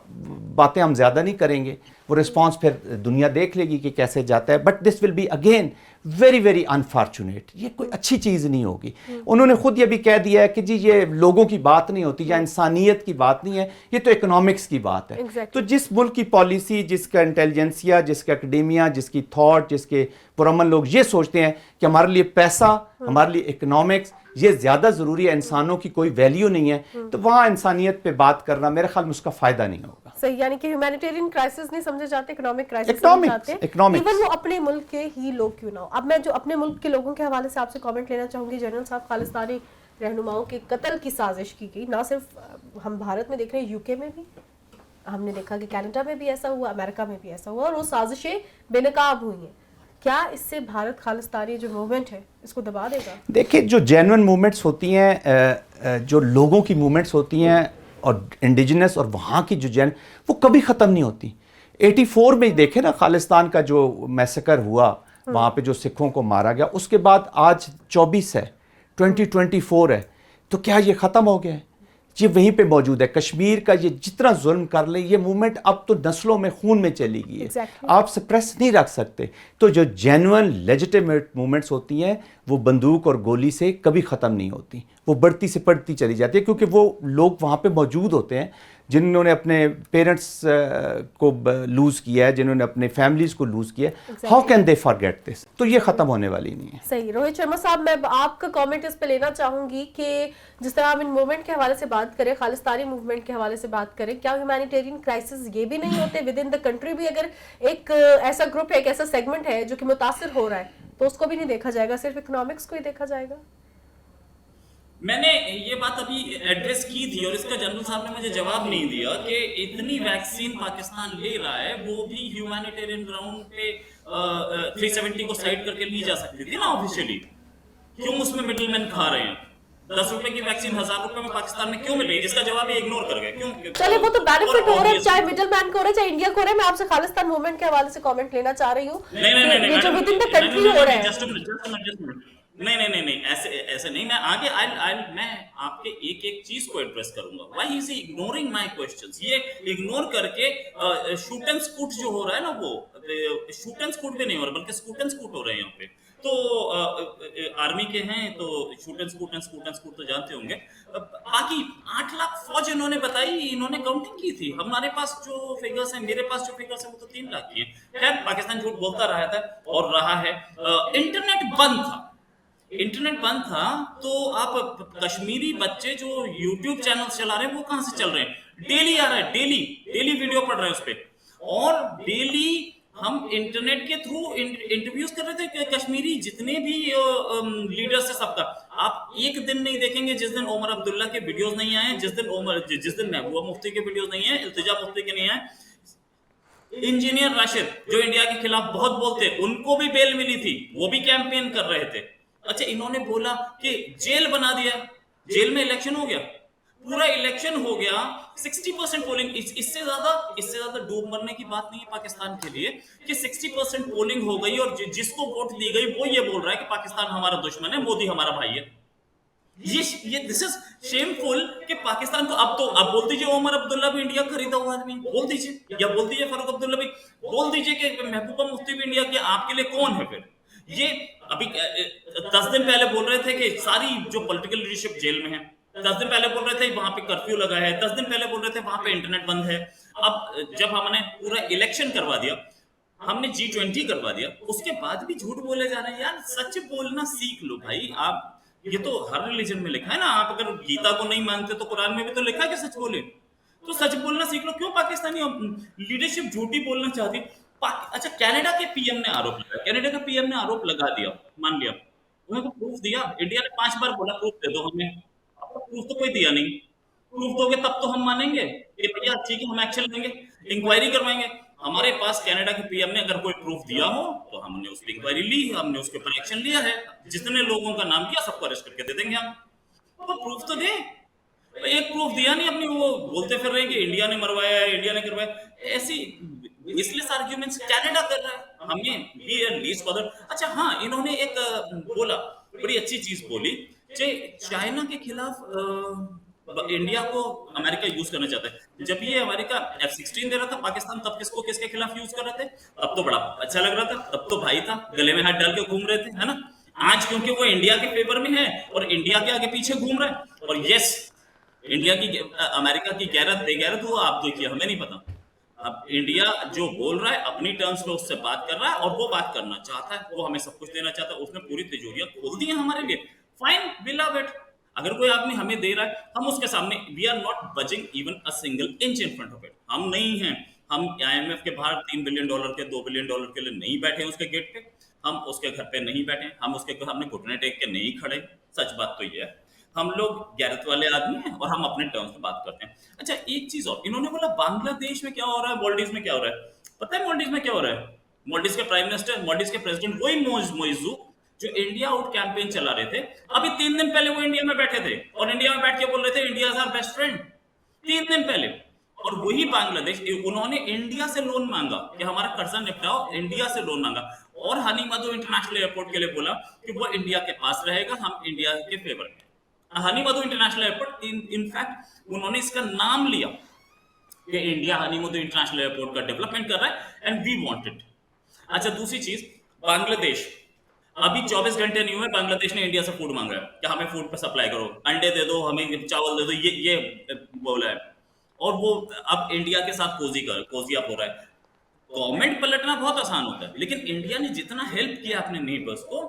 बातें हम ज्यादा नहीं करेंगे, वो रिस्पॉन्स फिर दुनिया देख लेगी कि कैसे जाता है, but this will be again very very unfortunate. ये कोई अच्छी चीज़ नहीं होगी। उन्होंने खुद ये भी कह दिया है कि जी ये लोगों की बात नहीं होती या इंसानियत की बात नहीं है, ये तो इकोनॉमिक्स की बात है। Exactly. तो जिस मुल्क की पॉलिसी, जिसका इंटेलिजेंसिया, जिसका एकेडेमिया, जिसकी थॉट, जिसके पुरअमन लोग ये सोचते हैं कि हमारे लिए पैसा, हमारे लिए इकोनॉमिक्स ये ज़्यादा ज़रूरी है, इंसानों की कोई वैल्यू नहीं है, तो वहाँ इंसानियत पे बात करना मेरे ख्याल में उसका फ़ायदा नहीं होगा। सही, यानी कि ह्यूमैनिटेरियन क्राइसिस नहीं समझे जाते, इकोनॉमिक क्राइसिस समझे जाते, इवन वो अपने मुल्क के ही लोग क्यों ना हो। अब मैं जो अपने मुल्क के लोगों के हवाले से आपसे कमेंट लेना चाहूँगी। जनरल साहब, खालिस्तानी रहनुमाओं के कत्ल की साजिश की गई, ना सिर्फ हम भारत में देख रहे हैं, यूके में भी हमने देखा कि कनाडा में भी ऐसा हुआ, अमेरिका में भी ऐसा हुआ, और वो साजिशें बेनकाब हुई हैं। क्या इससे भारत खालिस्तानी जो मूवमेंट है इसको दबा देगा? देखिए, जो जेन्युइन मूवमेंट्स होती हैं, जो लोगों की मूवमेंट्स होती हैं और इंडिजिनस और वहाँ की जो वो कभी ख़त्म नहीं होती। 84 में ही देखे ना, खालिस्तान का जो मैसेकर हुआ, वहाँ पे जो सिखों को मारा गया, उसके बाद आज 24 है, 2024 है, तो क्या ये ख़त्म हो गया है? ये वहीं पे मौजूद है। कश्मीर का ये जितना जुल्म कर ले, ये मूवमेंट अब तो नस्लों में, खून में चली गई है। Exactly. आप सप्रेस नहीं रख सकते। तो जो जेन्युइन लेजिटिमेट मूवमेंट्स होती हैं, वो बंदूक और गोली से कभी ख़त्म नहीं होती, वो बढ़ती से बढ़ती चली जाती है, क्योंकि वो लोग वहाँ पे मौजूद होते हैं जिन्होंने अपने पेरेंट्स को लूज़ किया है, जिन्होंने अपने फैमिलीज़ को लूज़ किया है। How can they forget this? तो ये ख़त्म होने वाली नहीं है। सही। रोहित शर्मा साहब, मैं आपका कमेंट इस पे लेना चाहूंगी कि जिस तरह हम इन मूवमेंट के हवाले से बात करें, खालिस्तानी मूवमेंट के हवाले से बात करें, क्या ह्यूमैनिटेरियन क्राइसिस ये भी नहीं होते विद इन द कंट्री भी? अगर एक ऐसा ग्रुप है, एक ऐसा सेगमेंट है जो कि मुतासिर हो रहा है, तो उसको भी नहीं देखा जाएगा, सिर्फ इकोनॉमिक्स को ही देखा जाएगा? मैंने ये बात अभी एड्रेस की थी और इसका जनरल साहब ने मुझे जवाब नहीं दिया कि इतनी वैक्सीन पाकिस्तान ले रहा है, वो भी ह्यूमैनिटेरियन ग्राउंड पे 370 को साइड करके ली जा सकती थी ना ऑफिशियली। क्यों उसमें मिडलमैन खा रहे हैं? 10 रुपए की वैक्सीन 1000 रुपए में पाकिस्तान में क्यों मिल रही है, जिसका जवाब ये इग्नोर कर गए? क्यों? चलिए, वो तो बेनिफिट हो रहा है, चाहे मिडलमैन को हो रहा है, चाहे इंडिया को हो रहा है। मैं आपसे खालिस्तान मूवमेंट के हवाले से कमेंट लेना चाह रही हूँ। ये जो विद इन द कंट्री हो रहा है। नहीं, ऐसे नहीं। मैं आगे मैं आपके एक एक चीज को एड्रेस करूंगा। Why is he ignoring my questions? ये इग्नोर करके शूट एंड स्कूट जो हो रहा है ना, वो शूट एंड स्कूट भी नहीं हो रहा, बल्कि स्कूट एंड स्कूट हो रहे हैं यहाँ पे। तो आर्मी के हैं तो शूट एंड स्कूट तो जानते होंगे। बाकी 8 लाख फौज इन्होंने बताई, इन्होंने काउंटिंग की थी। हमारे पास जो फिगर्स हैं, मेरे पास जो फिगर्स हैं, वो तो 3 लाख की हैं। खैर, पाकिस्तान झूठ बोलता रहा था और रहा है। इंटरनेट बंद था तो आप कश्मीरी बच्चे जो YouTube चैनल चला रहे हैं, वो कहां से चल रहे हैं? डेली आ रहा है, डेली वीडियो पढ़ रहे हैं उस पे, और डेली हम इंटरनेट के थ्रू इंटरव्यूज कर रहे थे कि कश्मीरी जितने भी लीडर्स है सबका। आप एक दिन नहीं देखेंगे जिस दिन ओमर अब्दुल्ला के वीडियोस नहीं आए, जिस दिन महबूबा मुफ्ती के वीडियोस नहीं आए, इल्तिजा मुफ्ती के नहीं आए। इंजीनियर राशिद जो इंडिया के खिलाफ बहुत बोलते, उनको भी बेल मिली थी, वो भी कैंपेन कर रहे थे। अच्छा, इन्होंने बोला कि जेल बना दिया, जेल में इलेक्शन हो गया, पूरा इलेक्शन हो गया, 60% पोलिंग। इससे ज्यादा डूब मरने की बात नहीं है पाकिस्तान के लिए कि 60% पोलिंग हो गई और जिसको वोट दी गई वो ये बोल रहा है कि पाकिस्तान हमारा दुश्मन है, मोदी हमारा भाई है। ये दिस इज शेमफुल कि पाकिस्तान को अब बोल दीजिए ओमर अब्दुल्ला भी इंडिया खरीदा हुआ आदमी, बोल दीजिए, या बोल दीजिए फारूक अब्दुल्ला भी, बोल दीजिए कि महबूबा मुफ्ती भी इंडिया के, आपके लिए कौन है फिर? ये अभी 10 दिन पहले बोल रहे थे कि सारी जो पॉलिटिकल लीडरशिप जेल में है, 10 दिन पहले बोल रहे थे वहां पे कर्फ्यू लगा है, 10 दिन पहले बोल रहे थे वहां पे इंटरनेट बंद है। अब जब हमने पूरा इलेक्शन करवा दिया, हमने G20 करवा दिया, उसके बाद भी झूठ बोले जा रहे हैं। यार, सच बोलना सीख लो भाई आप। ये तो हर रिलीजन में लिखा है ना, आप अगर गीता को नहीं मानते तो कुरान में भी तो लिखा है कि सच बोले, तो सच बोलना सीख लो। क्यों पाकिस्तानी लीडरशिप झूठी बोलना चाहती? अच्छा, कनाडा के पीएम ने आरोप लगाया, कनाडा का पीएम ने आरोप लगा दिया, मान लिया, उन्हें प्रूफ दिया। इंडिया ने 5 बार बोला प्रूफ दे दो हमें, अब प्रूफ तो कोई दिया नहीं। प्रूफ दोगे तब तो हम मानेंगे कि भैया ठीक है, हम एक्शन लेंगे, इंक्वायरी करवाएंगे। हमारे पास कनाडा के पीएम ने अगर कोई प्रूफ दिया हो तो हमने उस पर इंक्वायरी ली, हमने उसके ऊपर एक्शन लिया है। जितने लोगों का नाम दिया सबको अरेस्ट करके दे देंगे हम। तो प्रूफ तो दे। एक प्रूफ दिया नहीं, अपनी वो बोलते फिर रहे कि इंडिया ने मरवाया है, इंडिया ने करवाया। ऐसी इसलिए आर्ग्यूमेंट्स कनाडा कर रहा है, हमें भी लीस्ट बदल। अच्छा हाँ, इन्होंने एक बोला, बड़ी अच्छी चीज बोली कि चाइना के खिलाफ इंडिया को अमेरिका यूज करना चाहता है। जब ये अमेरिका F-16 दे रहा था पाकिस्तान, तब किसको किसके खिलाफ यूज कर रहे थे? तब तो बड़ा अच्छा लग रहा था, तब तो भाई था, गले में हाथ डाल के घूम रहे थे, है ना। आज क्योंकि वो इंडिया के फेवर में है और इंडिया के आगे पीछे घूम रहा है, और यस, इंडिया की अमेरिका की गैरत बेगैरत हुआ आप देखिए, हमें नहीं पता। अब इंडिया जो बोल रहा है अपनी टर्म्स पे उससे बात कर रहा है, और वो बात करना चाहता है, वो हमें सब कुछ देना चाहता है, उसने पूरी तिजोरियां खोल दी है हमारे लिए। Fine, we love it. अगर कोई आदमी हमें दे रहा है, हम उसके सामने we are not budging even a single inch in front of it. हम नहीं हैं, हम IMF के बाहर $3 बिलियन के $2 बिलियन के लिए नहीं बैठे उसके गेट पे, हम उसके घर पे नहीं बैठे, हम उसके सामने घुटने टेक के नहीं खड़े। सच बात तो ये है, हम लोग गैरत वाले आदमी हैं और हम अपने टर्म्स पे बात करते हैं। अच्छा, एक चीज और, इन्होंने बोला बांग्लादेश में क्या हो रहा है, मालदीव में क्या हो रहा है। पता है मालदीव में क्या हो रहा है? मालदीव के प्राइम मिनिस्टर, मालदीव के प्रेसिडेंट वही मोइजू जो इंडिया आउट कैंपेन चला रहे थे, अभी 3 दिन पहले वो इंडिया में बैठे थे और इंडिया में बैठ के बोल रहे थे India is our best friend, 3 दिन पहले। और वही बांग्लादेश, उन्होंने इंडिया से लोन मांगा कि हमारा कर्जा निपटाओ, इंडिया से लोन मांगा, और हनी मधु इंटरनेशनल एयरपोर्ट के लिए बोला कि वो इंडिया के पास रहेगा, हम इंडिया के फेवर में। हनी मधु इंटरनेशनल एयरपोर्ट, इनफैक्ट उन्होंने इसका नाम लिया कि इंडिया हनी मधु इंटरनेशनल एयरपोर्ट का डेवलपमेंट कर रहा है एंड वी वांट इट। अच्छा, दूसरी चीज, बांग्लादेश, अभी 24 घंटे नहीं हुए बांग्लादेश ने इंडिया से फूड मांगा है कि हमें फूड पे सप्लाई करो, अंडे दे दो, हमें चावल दे दो, ये बोला है। और वो अब इंडिया के साथ कोजी अप हो रहा है। गवर्नमेंट पलटना बहुत आसान होता है, लेकिन इंडिया ने जितना हेल्प किया अपने नेबर्स को,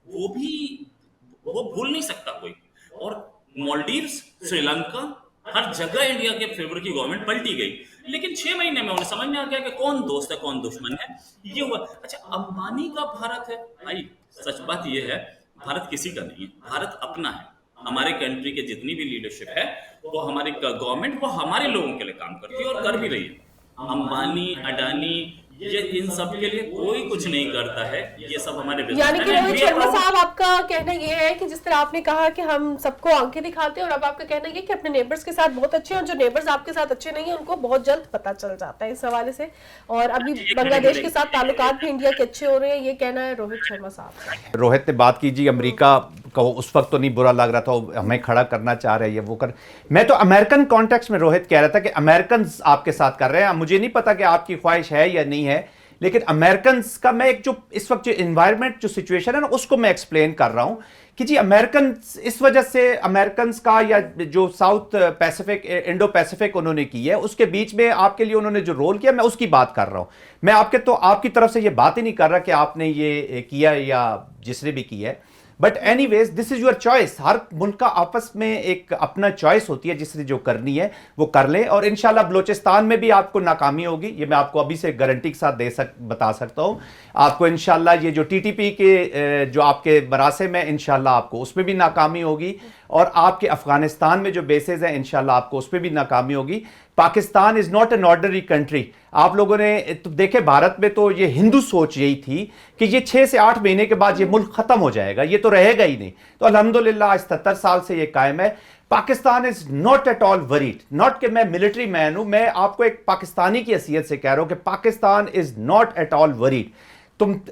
वो भूल नहीं सकता कोई। और मालदीव्स, श्रीलंका, हर जगह इंडिया के फेवर की गवर्नमेंट पलटी गई, लेकिन 6 महीने में उन्हें समझ में आ गया कि कौन दोस्त है कौन दुश्मन है, ये हुआ। अच्छा, अंबानी का भारत है भाई, सच बात ये है, भारत किसी का नहीं है, भारत अपना है। हमारे कंट्री के जितनी भी लीडरशिप है, वो हमारी गवर्नमेंट, वो हमारे लोगों के लिए काम करती है और कर भी रही है। अंबानी, अडानी, ये इन सब के लिए कोई कुछ नहीं करता है, ये सब हमारे यानी कि रोहित शर्मा साहब, आपका कहना ये है कि जिस तरह आपने कहा कि हम सबको आंखें दिखाते हैं, और अब आपका कहना ये कि अपने नेबर्स के साथ बहुत अच्छे हैं, और जो नेबर्स आपके साथ अच्छे नहीं है उनको बहुत जल्द पता चल जाता है इस हवाले से, और अभी बांग्लादेश के साथ ताल्लुकात भी इंडिया के अच्छे हो रहे हैं, ये कहना है रोहित शर्मा साहब। रोहित ने बात की जी अमेरिका को उस वक्त तो नहीं बुरा लग रहा था, हमें खड़ा करना चाह रहे हैं, ये वो कर। मैं तो अमेरिकन कॉन्टेक्स्ट में रोहित कह रहा था कि अमेरिकन आपके साथ कर रहे हैं, मुझे नहीं पता कि आपकी ख्वाहिश है या नहीं है, लेकिन अमेरिकन का मैं एक जो इस वक्त जो इन्वायरमेंट, जो सिचुएशन है ना, उसको मैं एक्सप्लेन कर रहा हूं कि जी अमेरिकन, इस वजह से अमेरिकन का या जो साउथ पैसिफिक, इंडो पैसिफिक उन्होंने की है, उसके बीच में आपके लिए उन्होंने जो रोल किया, मैं उसकी बात कर रहा हूं। मैं आपकी तरफ से ये बात ही नहीं कर रहा कि आपने ये किया या जिसने भी किया है, but anyways this is your choice. हर मुल्क का आपस में एक अपना चॉइस होती है, जिसने जो करनी है वो कर ले, और इंशाल्लाह बलोचिस्तान में भी आपको नाकामी होगी, ये मैं आपको अभी से गारंटी के साथ बता सकता हूं। आपको इंशाल्लाह ये जो TTP के जो आपके बरासे में, इंशाल्लाह आपको उसमें भी नाकामी होगी, और आपके अफगानिस्तान में जो बेसेस हैं इंशाल्लाह आपको उसमें भी नाकामी होगी। Pakistan is not an ordinary country. आप लोगों ने तो देखे, भारत में तो ये हिंदू सोच यही थी कि ये 6 से 8 महीने के बाद ये मुल्क खत्म हो जाएगा, ये तो रहेगा ही नहीं। तो अल्हम्दुलिल्लाह आज 77 साल से ये कायम है। Pakistan is not at all worried, not कि मैं मिलिट्री मैन हूं, मैं आपको एक पाकिस्तानी की हैसियत से कह रहा हूं कि Pakistan is not at all worried.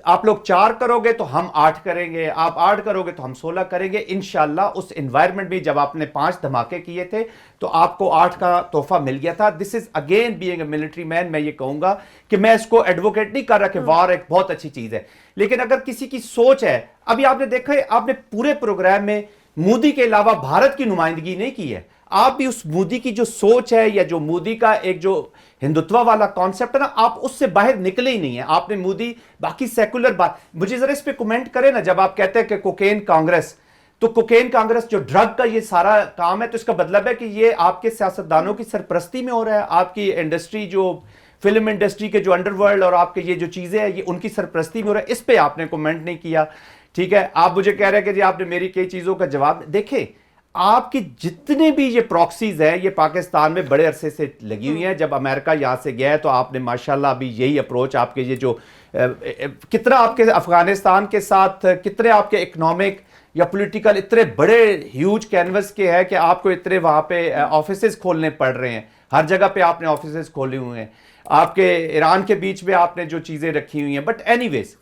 आप लोग 4 करोगे तो हम 8 करेंगे, आप 8 करोगे तो हम 16 करेंगे इंशाल्लाह। उस एनवायरनमेंट में जब आपने 5 धमाके किए थे तो आपको 8 का तोहफा मिल गया था। This is again being a military man, मैं ये कहूंगा कि मैं इसको एडवोकेट नहीं कर रहा कि वार एक बहुत अच्छी चीज है, लेकिन अगर किसी की सोच है, अभी आपने देखा है, आपने पूरे प्रोग्राम में मोदी के अलावा भारत की नुमाइंदगी नहीं की है। आप भी उस मोदी की जो सोच है, या जो मोदी का एक जो हिंदुत्व वाला कॉन्सेप्ट है ना, आप उससे बाहर निकले ही नहीं है। आपने मोदी बाकी सेकुलर बात, मुझे जरा इस पे कमेंट करें ना, जब आप कहते हैं कि कोकेन कांग्रेस, तो कोकेन कांग्रेस जो ड्रग का ये सारा काम है, तो इसका मतलब है कि ये आपके सियासतदानों की सरपरस्ती में हो रहा है। आपकी इंडस्ट्री, जो फिल्म इंडस्ट्री के जो अंडरवर्ल्ड और आपके ये जो चीजें हैं, ये उनकी सरपरस्ती में हो रहा है। इस पे आपने कमेंट नहीं किया, ठीक है। आप मुझे कह रहे हैं कि जी आपने मेरी कई चीजों का जवाब, देखे आपकी जितने भी ये प्रॉक्सीज है, ये पाकिस्तान में बड़े अरसे से लगी हुई हैं। जब अमेरिका यहां से गया है तो आपने माशाल्लाह अभी यही अप्रोच, आपके ये जो कितना आपके अफगानिस्तान के साथ कितने आपके इकोनॉमिक या पॉलिटिकल इतने बड़े ह्यूज कैनवस के हैं कि आपको इतने वहां पे ऑफिसेज खोलने पड़ रहे हैं, हर जगह पे आपने ऑफिसेज खोले हुए हैं। आपके ईरान के बीच में आपने जो चीजें रखी हुई हैं, बट एनीवेज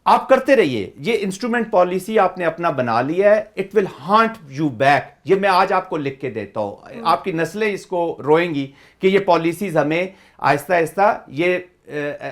आप करते रहिए, ये इंस्ट्रूमेंट पॉलिसी आपने अपना बना लिया है, it will haunt you back. ये मैं आज आपको लिख के देता हूं, आपकी नस्लें इसको रोएंगी कि ये पॉलिसीज हमें आहिस्ता आहिस्ता, ये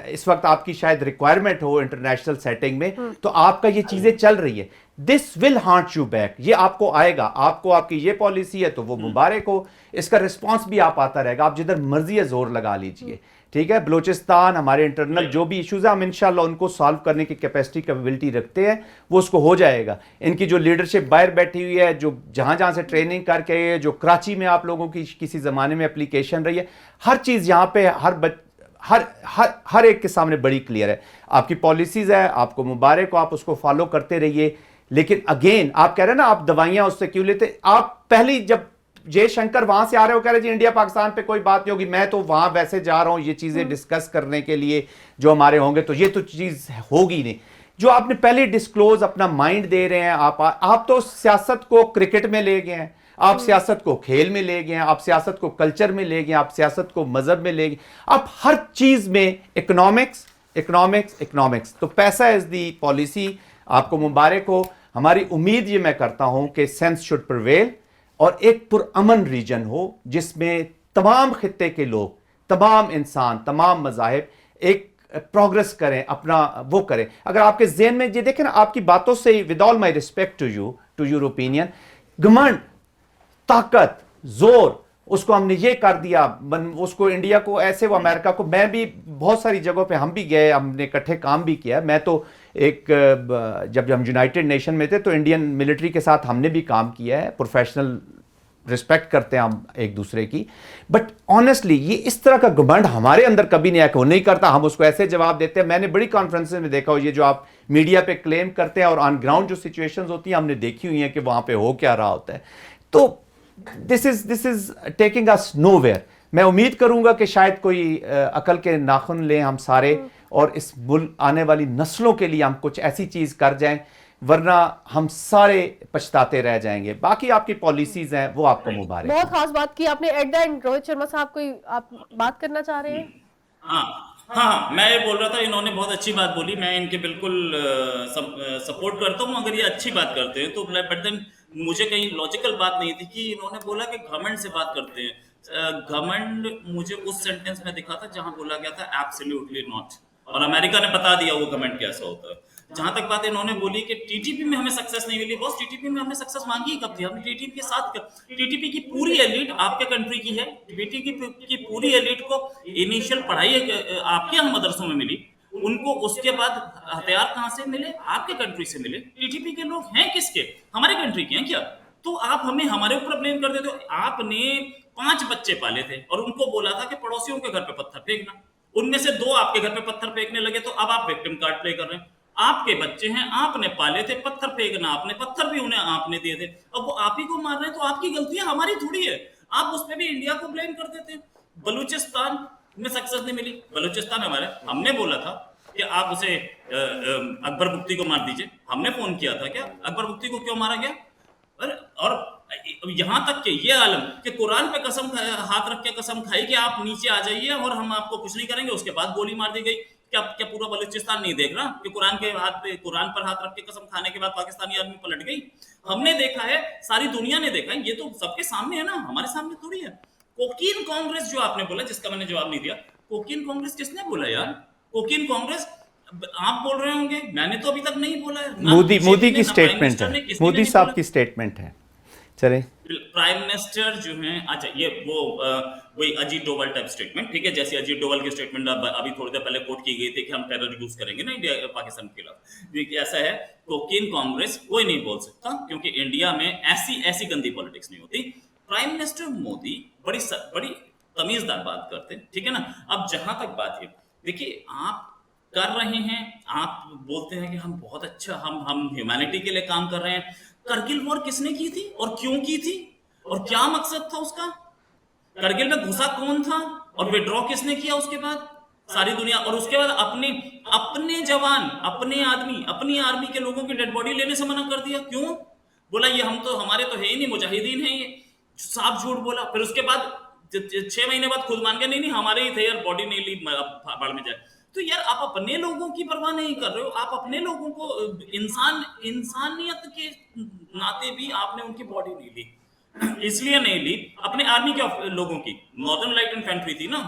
इस वक्त आपकी शायद रिक्वायरमेंट हो इंटरनेशनल सेटिंग में, तो आपका ये चीजें चल रही है, this will haunt you back, ये आपको आएगा। आपको आपकी ये पॉलिसी है तो वो मुबारक हो, इसका रिस्पॉन्स भी आप आता रहेगा, आप जिधर मर्जी है जोर लगा लीजिए, ठीक है। बलूचिस्तान हमारे इंटरनल जो भी इश्यूज है, हम इंशाल्लाह उनको सॉल्व करने की कैपेबिलिटी रखते हैं, वो उसको हो जाएगा। इनकी जो लीडरशिप बाहर बैठी हुई है, जो जहां जहां से ट्रेनिंग करके आई है, जो कराची में आप लोगों की किसी जमाने में एप्लीकेशन रही है, हर चीज यहाँ पे हर एक के सामने बड़ी क्लियर है। आपकी पॉलिसीज है, आपको मुबारक हो, आप उसको फॉलो करते रहिए। लेकिन अगेन आप कह रहे हैं ना, आप दवाइयां उससे क्यों लेते? आप पहली जब जयशंकर वहां से आ रहे हो, कह रहे जी इंडिया पाकिस्तान पे कोई बात नहीं होगी, मैं तो वहां वैसे जा रहा हूं ये चीजें डिस्कस करने के लिए जो हमारे होंगे, तो ये तो चीज होगी नहीं। जो आपने पहले डिस्क्लोज अपना माइंड दे रहे हैं, आप तो सियासत को क्रिकेट में ले गए हैं, आप सियासत को खेल में ले गए हैं, आप सियासत को कल्चर में ले गए, आप सियासत को मजहब में ले गए, आप हर चीज में इकोनॉमिक्स इकोनॉमिक्स इकोनॉमिक्स। तो पैसा इज दी पॉलिसी, आपको मुबारक हो। हमारी उम्मीद ये मैं करता हूं कि सेंस शुड प्रिवेल और एक पुरअमन रीजन हो जिसमें तमाम खित्ते के लोग, तमाम इंसान, तमाम मज़ाहिब एक प्रोग्रेस करें, अपना वो करें। अगर आपके ज़हन में ये देखें ना, आपकी बातों से, with all my respect to your opinion, घमंड, ताकत, जोर, उसको हमने ये कर दिया, उसको इंडिया को ऐसे, वो अमेरिका को, मैं भी बहुत सारी जगहों पे हम भी गए, हमने इकट्ठे काम भी किया। मैं तो एक जब हम यूनाइटेड नेशन में थे तो इंडियन मिलिट्री के साथ हमने भी काम किया है, प्रोफेशनल रिस्पेक्ट करते हैं हम एक दूसरे की। बट ऑनेस्टली ये इस तरह का घमंड हमारे अंदर कभी नहीं आया कि वो नहीं करता, हम उसको ऐसे जवाब देते हैं। मैंने बड़ी कॉन्फ्रेंसेस में देखा हो, ये जो आप मीडिया पे क्लेम करते हैं और ऑन ग्राउंड जो सिचुएशंस होती हैं हमने देखी हुई हैं कि वहां पे हो क्या रहा होता है। तो this is taking us nowhere. मैं उम्मीद करूंगा कि शायद कोई अकल के नाखून लें हम सारे, और इस मुल्क आने वाली नस्लों के लिए हम कुछ ऐसी चीज कर जाएं, वरना हम सारे पछताते रह जाएंगे। बाकी आपकी पॉलिसीज हैं वो आपको मुबारक। बहुत खास बात की आपने eight the and. Rohit Sharma साहब, कोई आप बात करना चाह रहे हैं? हाँ, मैं ये बोल रहा था, इन्होंने बहुत अच्छी बात बोली, मैं इनके बिल्कुल सपोर्ट करता हूँ अगर ये अच्छी बात करते हैं तो। बट देन मुझे कहीं लॉजिकल बात नहीं थी कि इन्होंने बोला कि घमंड से बात करते हैं। घमंड मुझे उस सेंटेंस में दिखा था जहां बोला गया था एब्सोल्युटली नॉट, और अमेरिका ने बता दिया वो घमंड कैसा होता है। जहां तक बात इन्होंने बोली कि टीटीपी में हमें सक्सेस नहीं मिली, बॉस टीटीपी में हमने सक्सेस मांगी ही कब थी? हमने टीटीपी के साथ, टीटीपी की पूरी एलिट आपके कंट्री की है, टीटीपी की पूरी एलिट को इनिशियल पढ़ाई आपके हम मदरसों में मिली, उनको उसके बाद हथियार कहां से मिले? आपके कंट्री से मिले। टीटीपी के लोग हैं किसके? हमारे कंट्री के हैं क्या? तो आप हमें हमारे ऊपर ब्लेम कर देते हो। आपने 5 बच्चे पाले थे और उनको बोला था कि पड़ोसियों के घर पे पत्थर फेंकना, उनमें से 2 आपके घर पे पत्थर फेंकने लगे, तो अब आप विक्टिम कार्ड प्ले कर रहे हैं। आपके बच्चे हैं, आपने पाले थे, पत्थर फेंकना आपने, पत्थर भी उन्हें आपने दिए थे, अब वो आप ही को मार रहे हैं, तो आपकी गलती है, हमारी थोड़ी है। आप उस पर भी इंडिया को ब्लेम कर देते हैं। बलूचिस्तान में सक्सेस नहीं मिली, बलूचिस्तान हमारे, हमने बोला था कि आप उसे अकबर बुख्ती को मार दीजिए। हमने फोन किया था क्या? अकबर बुख्ती को क्यों मारा गया? और यहां तक कि ये आलम कि कुरान पे कसम हाथ रख के कसम खाई कि आप नीचे आ जाइए और हम आपको कुछ नहीं करेंगे, उसके बाद गोली मार दी गई। क्या पूरा बलूचिस्तान नहीं देख रहा कि कुरान पर हाथ रख के कसम खाने के बाद पाकिस्तानी आर्मी पलट गई? हमने देखा है, सारी दुनिया ने देखा है, ये तो सबके सामने है ना, हमारे सामने थोड़ी है। कोकीन कांग्रेस जो आपने बोला, जिसका मैंने जवाब नहीं दिया, कोकीन कांग्रेस किसने बोला यार? कोकीन कांग्रेस आप बोल रहे होंगे, मैंने तो अभी तक नहीं बोला है। मोदी की स्टेटमेंट है, मोदी साहब की स्टेटमेंट है। चले, प्राइम मिनिस्टर जो हैं, अच्छा ये वो वही अजीत डोभाल टाइप स्टेटमेंट, ठीक है, जैसे अजीत डोभाल की स्टेटमेंट अभी थोड़ी देर पहले कोट की गई थी कि हम टेरर यूज करेंगे ना इंडिया पाकिस्तान के खिलाफ। ऐसा है, कोकीन कांग्रेस कोई नहीं बोल सकता क्योंकि इंडिया में ऐसी गंदी पॉलिटिक्स नहीं होती। प्राइम मिनिस्टर मोदी बड़ी तमीजदार बात करते हैं, ठीक है ना। अब जहां तक बात है, देखिए आप कर रहे हैं, आप बोलते हैं कि हम बहुत अच्छा, हम ह्यूमैनिटी के लिए काम कर रहे हैं। करगिल वॉर किसने की थी और क्यों की थी और क्या मकसद था उसका? करगिल में घुसा कौन था और विड्रॉ किसने किया उसके बाद? सारी दुनिया। और उसके बाद अपने जवान, अपने आदमी, अपनी आर्मी के लोगों की डेड बॉडी लेने से मना कर दिया। क्यों? बोला ये हम तो, हमारे तो है ही नहीं, मुजाहिदीन है ये। साफ झूठ बोला। फिर उसके बाद 6 महीने बाद खुद मान गया नहीं हमारे ही थे यार, बॉडी नहीं ली, बाढ़ में जाए। तो यार आप अपने लोगों की परवाह नहीं कर रहे हो, आप अपने लोगों को इंसानियत के नाते भी आपने उनकी बॉडी नहीं ली। इसलिए नहीं ली अपने आर्मी के लोगों की, नॉर्दर्न लाइट इन्फेंट्री थी ना,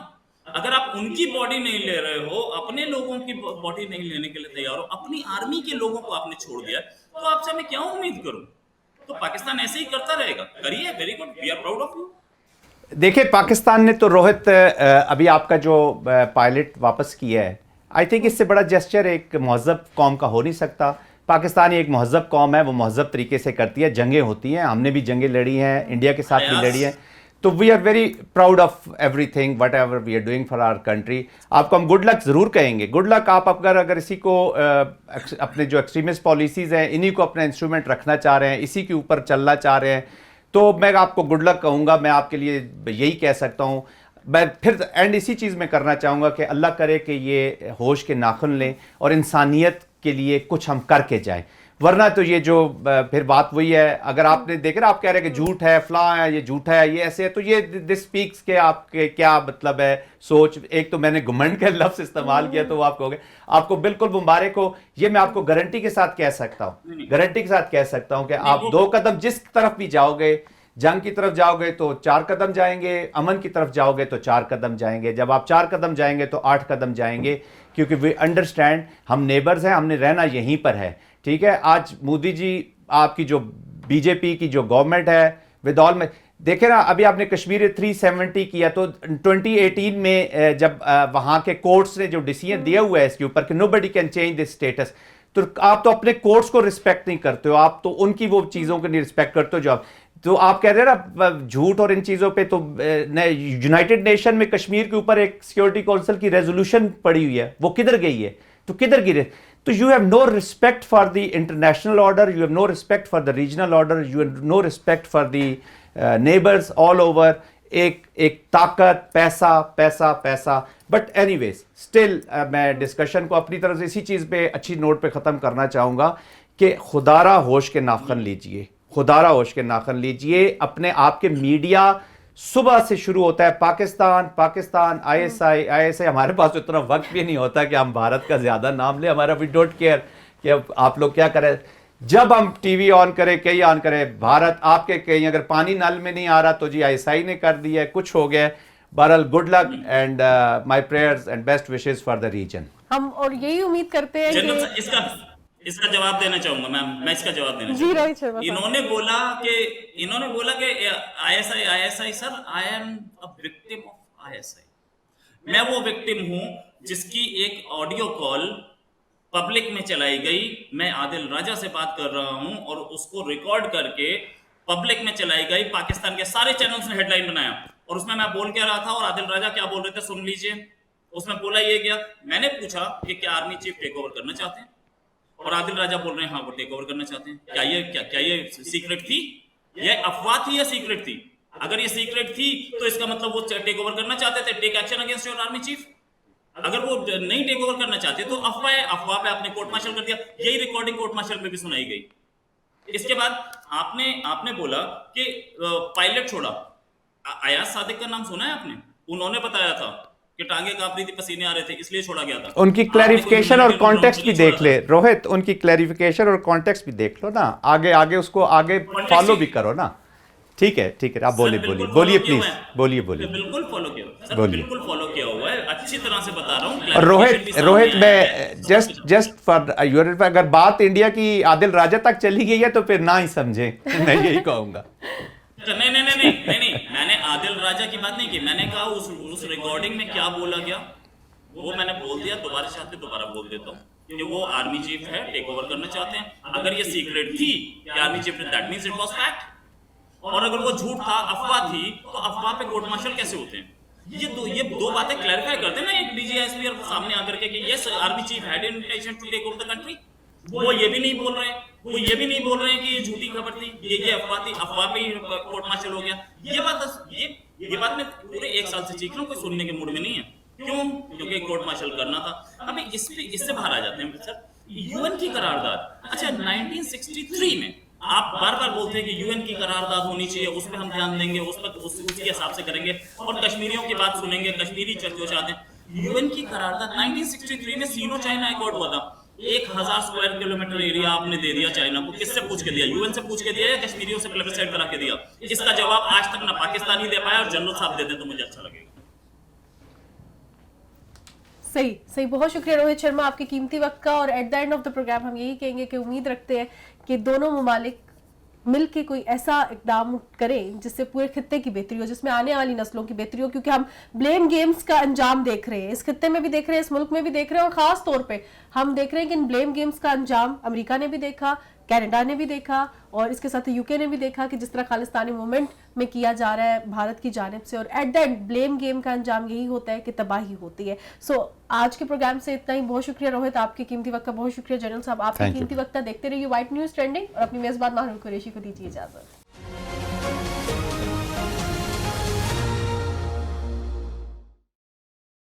अगर आप उनकी बॉडी नहीं ले रहे हो, अपने लोगों की बॉडी नहीं लेने के लिए तैयार हो, अपनी आर्मी के लोगों को आपने छोड़ दिया, तो आपसे मैं क्या उम्मीद करूं? तो पाकिस्तान ऐसे ही करता रहेगा। करिए, very good, we are proud of you. देखिए, पाकिस्तान ने तो रोहित अभी आपका जो पायलट वापस किया है, आई थिंक इससे बड़ा जेस्चर एक महज़ब कौम का हो नहीं सकता। पाकिस्तान एक महज़ब कौम है, वो महज़ब तरीके से करती है, जंगें होती हैं, हमने भी जंगें लड़ी हैं, इंडिया के साथ भी लड़ी हैं, तो we are very proud of everything whatever we are doing for our country. आपको हम गुड लक ज़रूर कहेंगे, गुड लक। आप अगर इसी को अपने जो एक्सट्रीमिस्ट पॉलिसीज़ हैं, इन्हीं को अपना इंस्ट्रूमेंट रखना चाह रहे हैं, इसी के ऊपर चलना चाह रहे हैं, तो मैं आपको गुड लक कहूँगा। मैं आपके लिए यही कह सकता हूँ। मैं फिर एंड इसी चीज़ में करना चाहूँगा कि अल्लाह करे कि ये होश के नाखुन लें और इंसानियत के लिए कुछ हम करके जाएं, वरना तो ये जो फिर बात वही है। अगर आपने देखा ना, आप कह रहे हैं कि झूठ है, फला है, ये झूठा है, ये ऐसे है, तो ये दिस स्पीक्स के आपके क्या मतलब है सोच। एक तो मैंने घमंड का लफ्ज़ इस्तेमाल किया, तो वो आप कहोगे, आपको बिल्कुल मुबारक हो। ये मैं आपको गारंटी के साथ कह सकता हूँ, गारंटी के साथ कह सकता हूँ कि आप 2 कदम जिस तरफ भी जाओगे, जंग की तरफ जाओगे तो 4 कदम जाएंगे, अमन की तरफ जाओगे तो 4 कदम जाएंगे, जब आप 4 कदम जाएंगे तो 8 कदम जाएंगे, क्योंकि वी अंडरस्टैंड हम नेबर्स हैं, हमने रहना यहीं पर है, ठीक है। आज मोदी जी, आपकी जो बीजेपी की जो गवर्नमेंट है विद ऑल में, देखे ना, अभी आपने कश्मीर 370 किया, तो 2018 में जब वहाँ के कोर्ट्स ने जो डिसीजन दिया हुआ है इसके ऊपर कि nobody can change this status, तो आप तो अपने कोर्ट्स को रिस्पेक्ट नहीं करते हो, आप तो उनकी वो चीज़ों को नहीं रिस्पेक्ट करते हो। जो तो आप कह रहे हैं ना झूठ और इन चीज़ों पे, तो यूनाइटेड नेशन में कश्मीर के ऊपर एक सिक्योरिटी काउंसिल की रेजोल्यूशन पड़ी हुई है, वो किधर गई है? तो किधर गिरे? तो you have no respect for the international order, you have no respect for the regional order, you have no respect for the neighbours all over. एक ताकत, पैसा पैसा पैसा। बट एनीवेज स्टिल मैं डिस्कशन को अपनी तरफ से इसी चीज़ पे अच्छी नोट पे ख़त्म करना चाहूँगा कि खुदारा होश के नाखन लीजिए, खुदारा होश के नाखन लीजिए। अपने आप के मीडिया सुबह से शुरू होता है पाकिस्तान पाकिस्तान, ISI। हमारे पास इतना वक्त भी नहीं होता कि हम भारत का ज़्यादा नाम लें, हमारा वी डोंट केयर कि अब आप लोग क्या करें। जब हम टीवी ऑन करें, कहीं ऑन करें, भारत आपके कहीं अगर पानी नल में नहीं आ रहा तो जी ISI ने कर दिया है, कुछ हो गया। बहरहाल good luck and my prayers and best wishes for the region. हम और यही उम्मीद करते हैं कि इसका जवाब देना चाहूंगा मैम, मैं इसका जवाब देना जी रोहित शर्मा। इन्होंने बोला कि ISI sir, I am a victim of ISI। मैं वो विक्टिम हूं जिसकी एक ऑडियो कॉल पब्लिक में चलाई गई। मैं आदिल राजा से बात कर रहा हूं और उसको रिकॉर्ड करके पब्लिक में चलाई गई। पाकिस्तान के सारे चैनल्स ने हेडलाइन बनाया और उसमें मैं बोल क्या रहा था और आदिल राजा क्या बोल रहे थे, सुन लीजिए। उसमें बोला ये गया, मैंने पूछा कि क्या आर्मी चीफ टेक ओवर करना चाहते हैं, और आदिल राजा बोल रहे हैं हाँ वो टेक ओवर करना चाहते हैं। क्या ये सीक्रेट थी? ये अफवाह थी या सीक्रेट थी? अगर ये सीक्रेट थी तो इसका मतलब वो टेक ओवर करना चाहते थे, take action against your army chief. अगर वो नहीं टेक ओवर करना चाहते तो अफवाह पे आपने कोर्ट मार्शल कर दिया। यही रिकॉर्डिंग कोर्ट मार्शल में भी सुनाई गई। इसके बाद आपने बोला कि पायलट छोड़ा। अयाज सादिक का नाम सुना है आपने? उन्होंने बताया था कि टांगे कांप रही थी, पसीने आ रहे थे, इसलिए छोड़ा गया था। उनकी क्लैरिफिकेशन और कॉन्टेक्स्ट भी देख ले रोहित, उनकी क्लैरिफिकेशन और कॉन्टेक्स्ट भी देख लो ना, आगे उसको आगे फॉलो भी करो ना। ठीक है आप बोलिए प्लीज, बोलिए। बिल्कुल फॉलो किया सर, बिल्कुल फॉलो किया हुआ है, अच्छी तरह से बता रहा हूँ। और रोहित मैं जस्ट फॉर योर, अगर बात इंडिया की आदिल राजा तक चली गई है तो फिर ना ही समझे, मैं यही कहूंगा। नहीं, मैंने आदिल राजा की बात नहीं की। मैंने कहा उस रिकॉर्डिंग में क्या बोला गया वो मैंने बोल दिया। दोबारा बोल देता हूँ कि वो आर्मी चीफ है, टेक ओवर करना चाहते हैं। अगर ये सीक्रेट थी कि आर्मी चीफ ने, that means it was fact. और अगर वो झूठ था, अफवाह थी, तो अफवाह पे कोर्ट मार्शल कैसे होते हैं? ये दो बातें क्लैरिफाई करते हैं ना एक DGSP सामने आकर के कि yes army chief had intention to take over the country. वो ये भी नहीं बोल रहे हैं कि ये झूठी खबर थी, ये अफवाह थी, अफवाह पे ही कोर्ट मार्शल हो गया। ये बात मैं पूरे 1 साल से सीख रहा हूँ, कोई सुनने के मूड में नहीं है। क्यों? क्योंकि कोर्ट मार्शल करना था। अभी इससे बाहर आ जाते हैं सर। UN की करारदाद, अच्छा 1963 में आप बार बोलते हैं कि UN की करारदाद होनी चाहिए, उस पर हम ध्यान देंगे, उसके हिसाब से करेंगे और कश्मीरियों की बात सुनेंगे, कश्मीरी जो चाहते हैं। यूएन की करारदाद 1963 में सीनो चाइना एकॉर्ड हुआ था। 1000 स्क्वायर किलोमीटर एरिया आपने दे दिया चाइना को। किससे पूछ के दिया? यूएन से पूछ के दिया या कश्मीरियों से प्लेबिसाइड करा के दिया? इसका जवाब आज तक ना पाकिस्तान ही दे पाया, और जनरल साहब दे दें तो मुझे अच्छा लगेगा। सही सही, बहुत शुक्रिया रोहित शर्मा आपके कीमती वक्त का। और at the end of the programme हम यही कहेंगे कि उम्मीद रखते हैं कि दोनों ममालिक मिल के कोई ऐसा इकदाम करें जिससे पूरे खित्ते की बेहतरी हो, जिसमें आने वाली नस्लों की बेहतरी हो, क्योंकि हम ब्लेम गेम्स का अंजाम देख रहे हैं, इस खित्ते में भी देख रहे हैं, इस मुल्क में भी देख रहे हैं, और खास तौर पे हम देख रहे हैं कि इन ब्लेम गेम्स का अंजाम अमेरिका ने भी देखा, कनाडा ने भी देखा, और इसके साथ यूके ने भी देखा कि जिस तरह खालिस्तानी मूवमेंट में किया जा रहा है भारत की जानिब से, और at the and blame game का अंजाम यही होता है कि तबाही होती है। सो आज के प्रोग्राम से इतना ही। बहुत शुक्रिया रोहित आपके कीमती वक्त का, बहुत शुक्रिया जनरल साहब आपके कीमती वक्त का। देखते रहिए वाइट न्यूज ट्रेंडिंग, और अपनी मेजबान माहरुर कुरैशी को दीजिए इजाजत।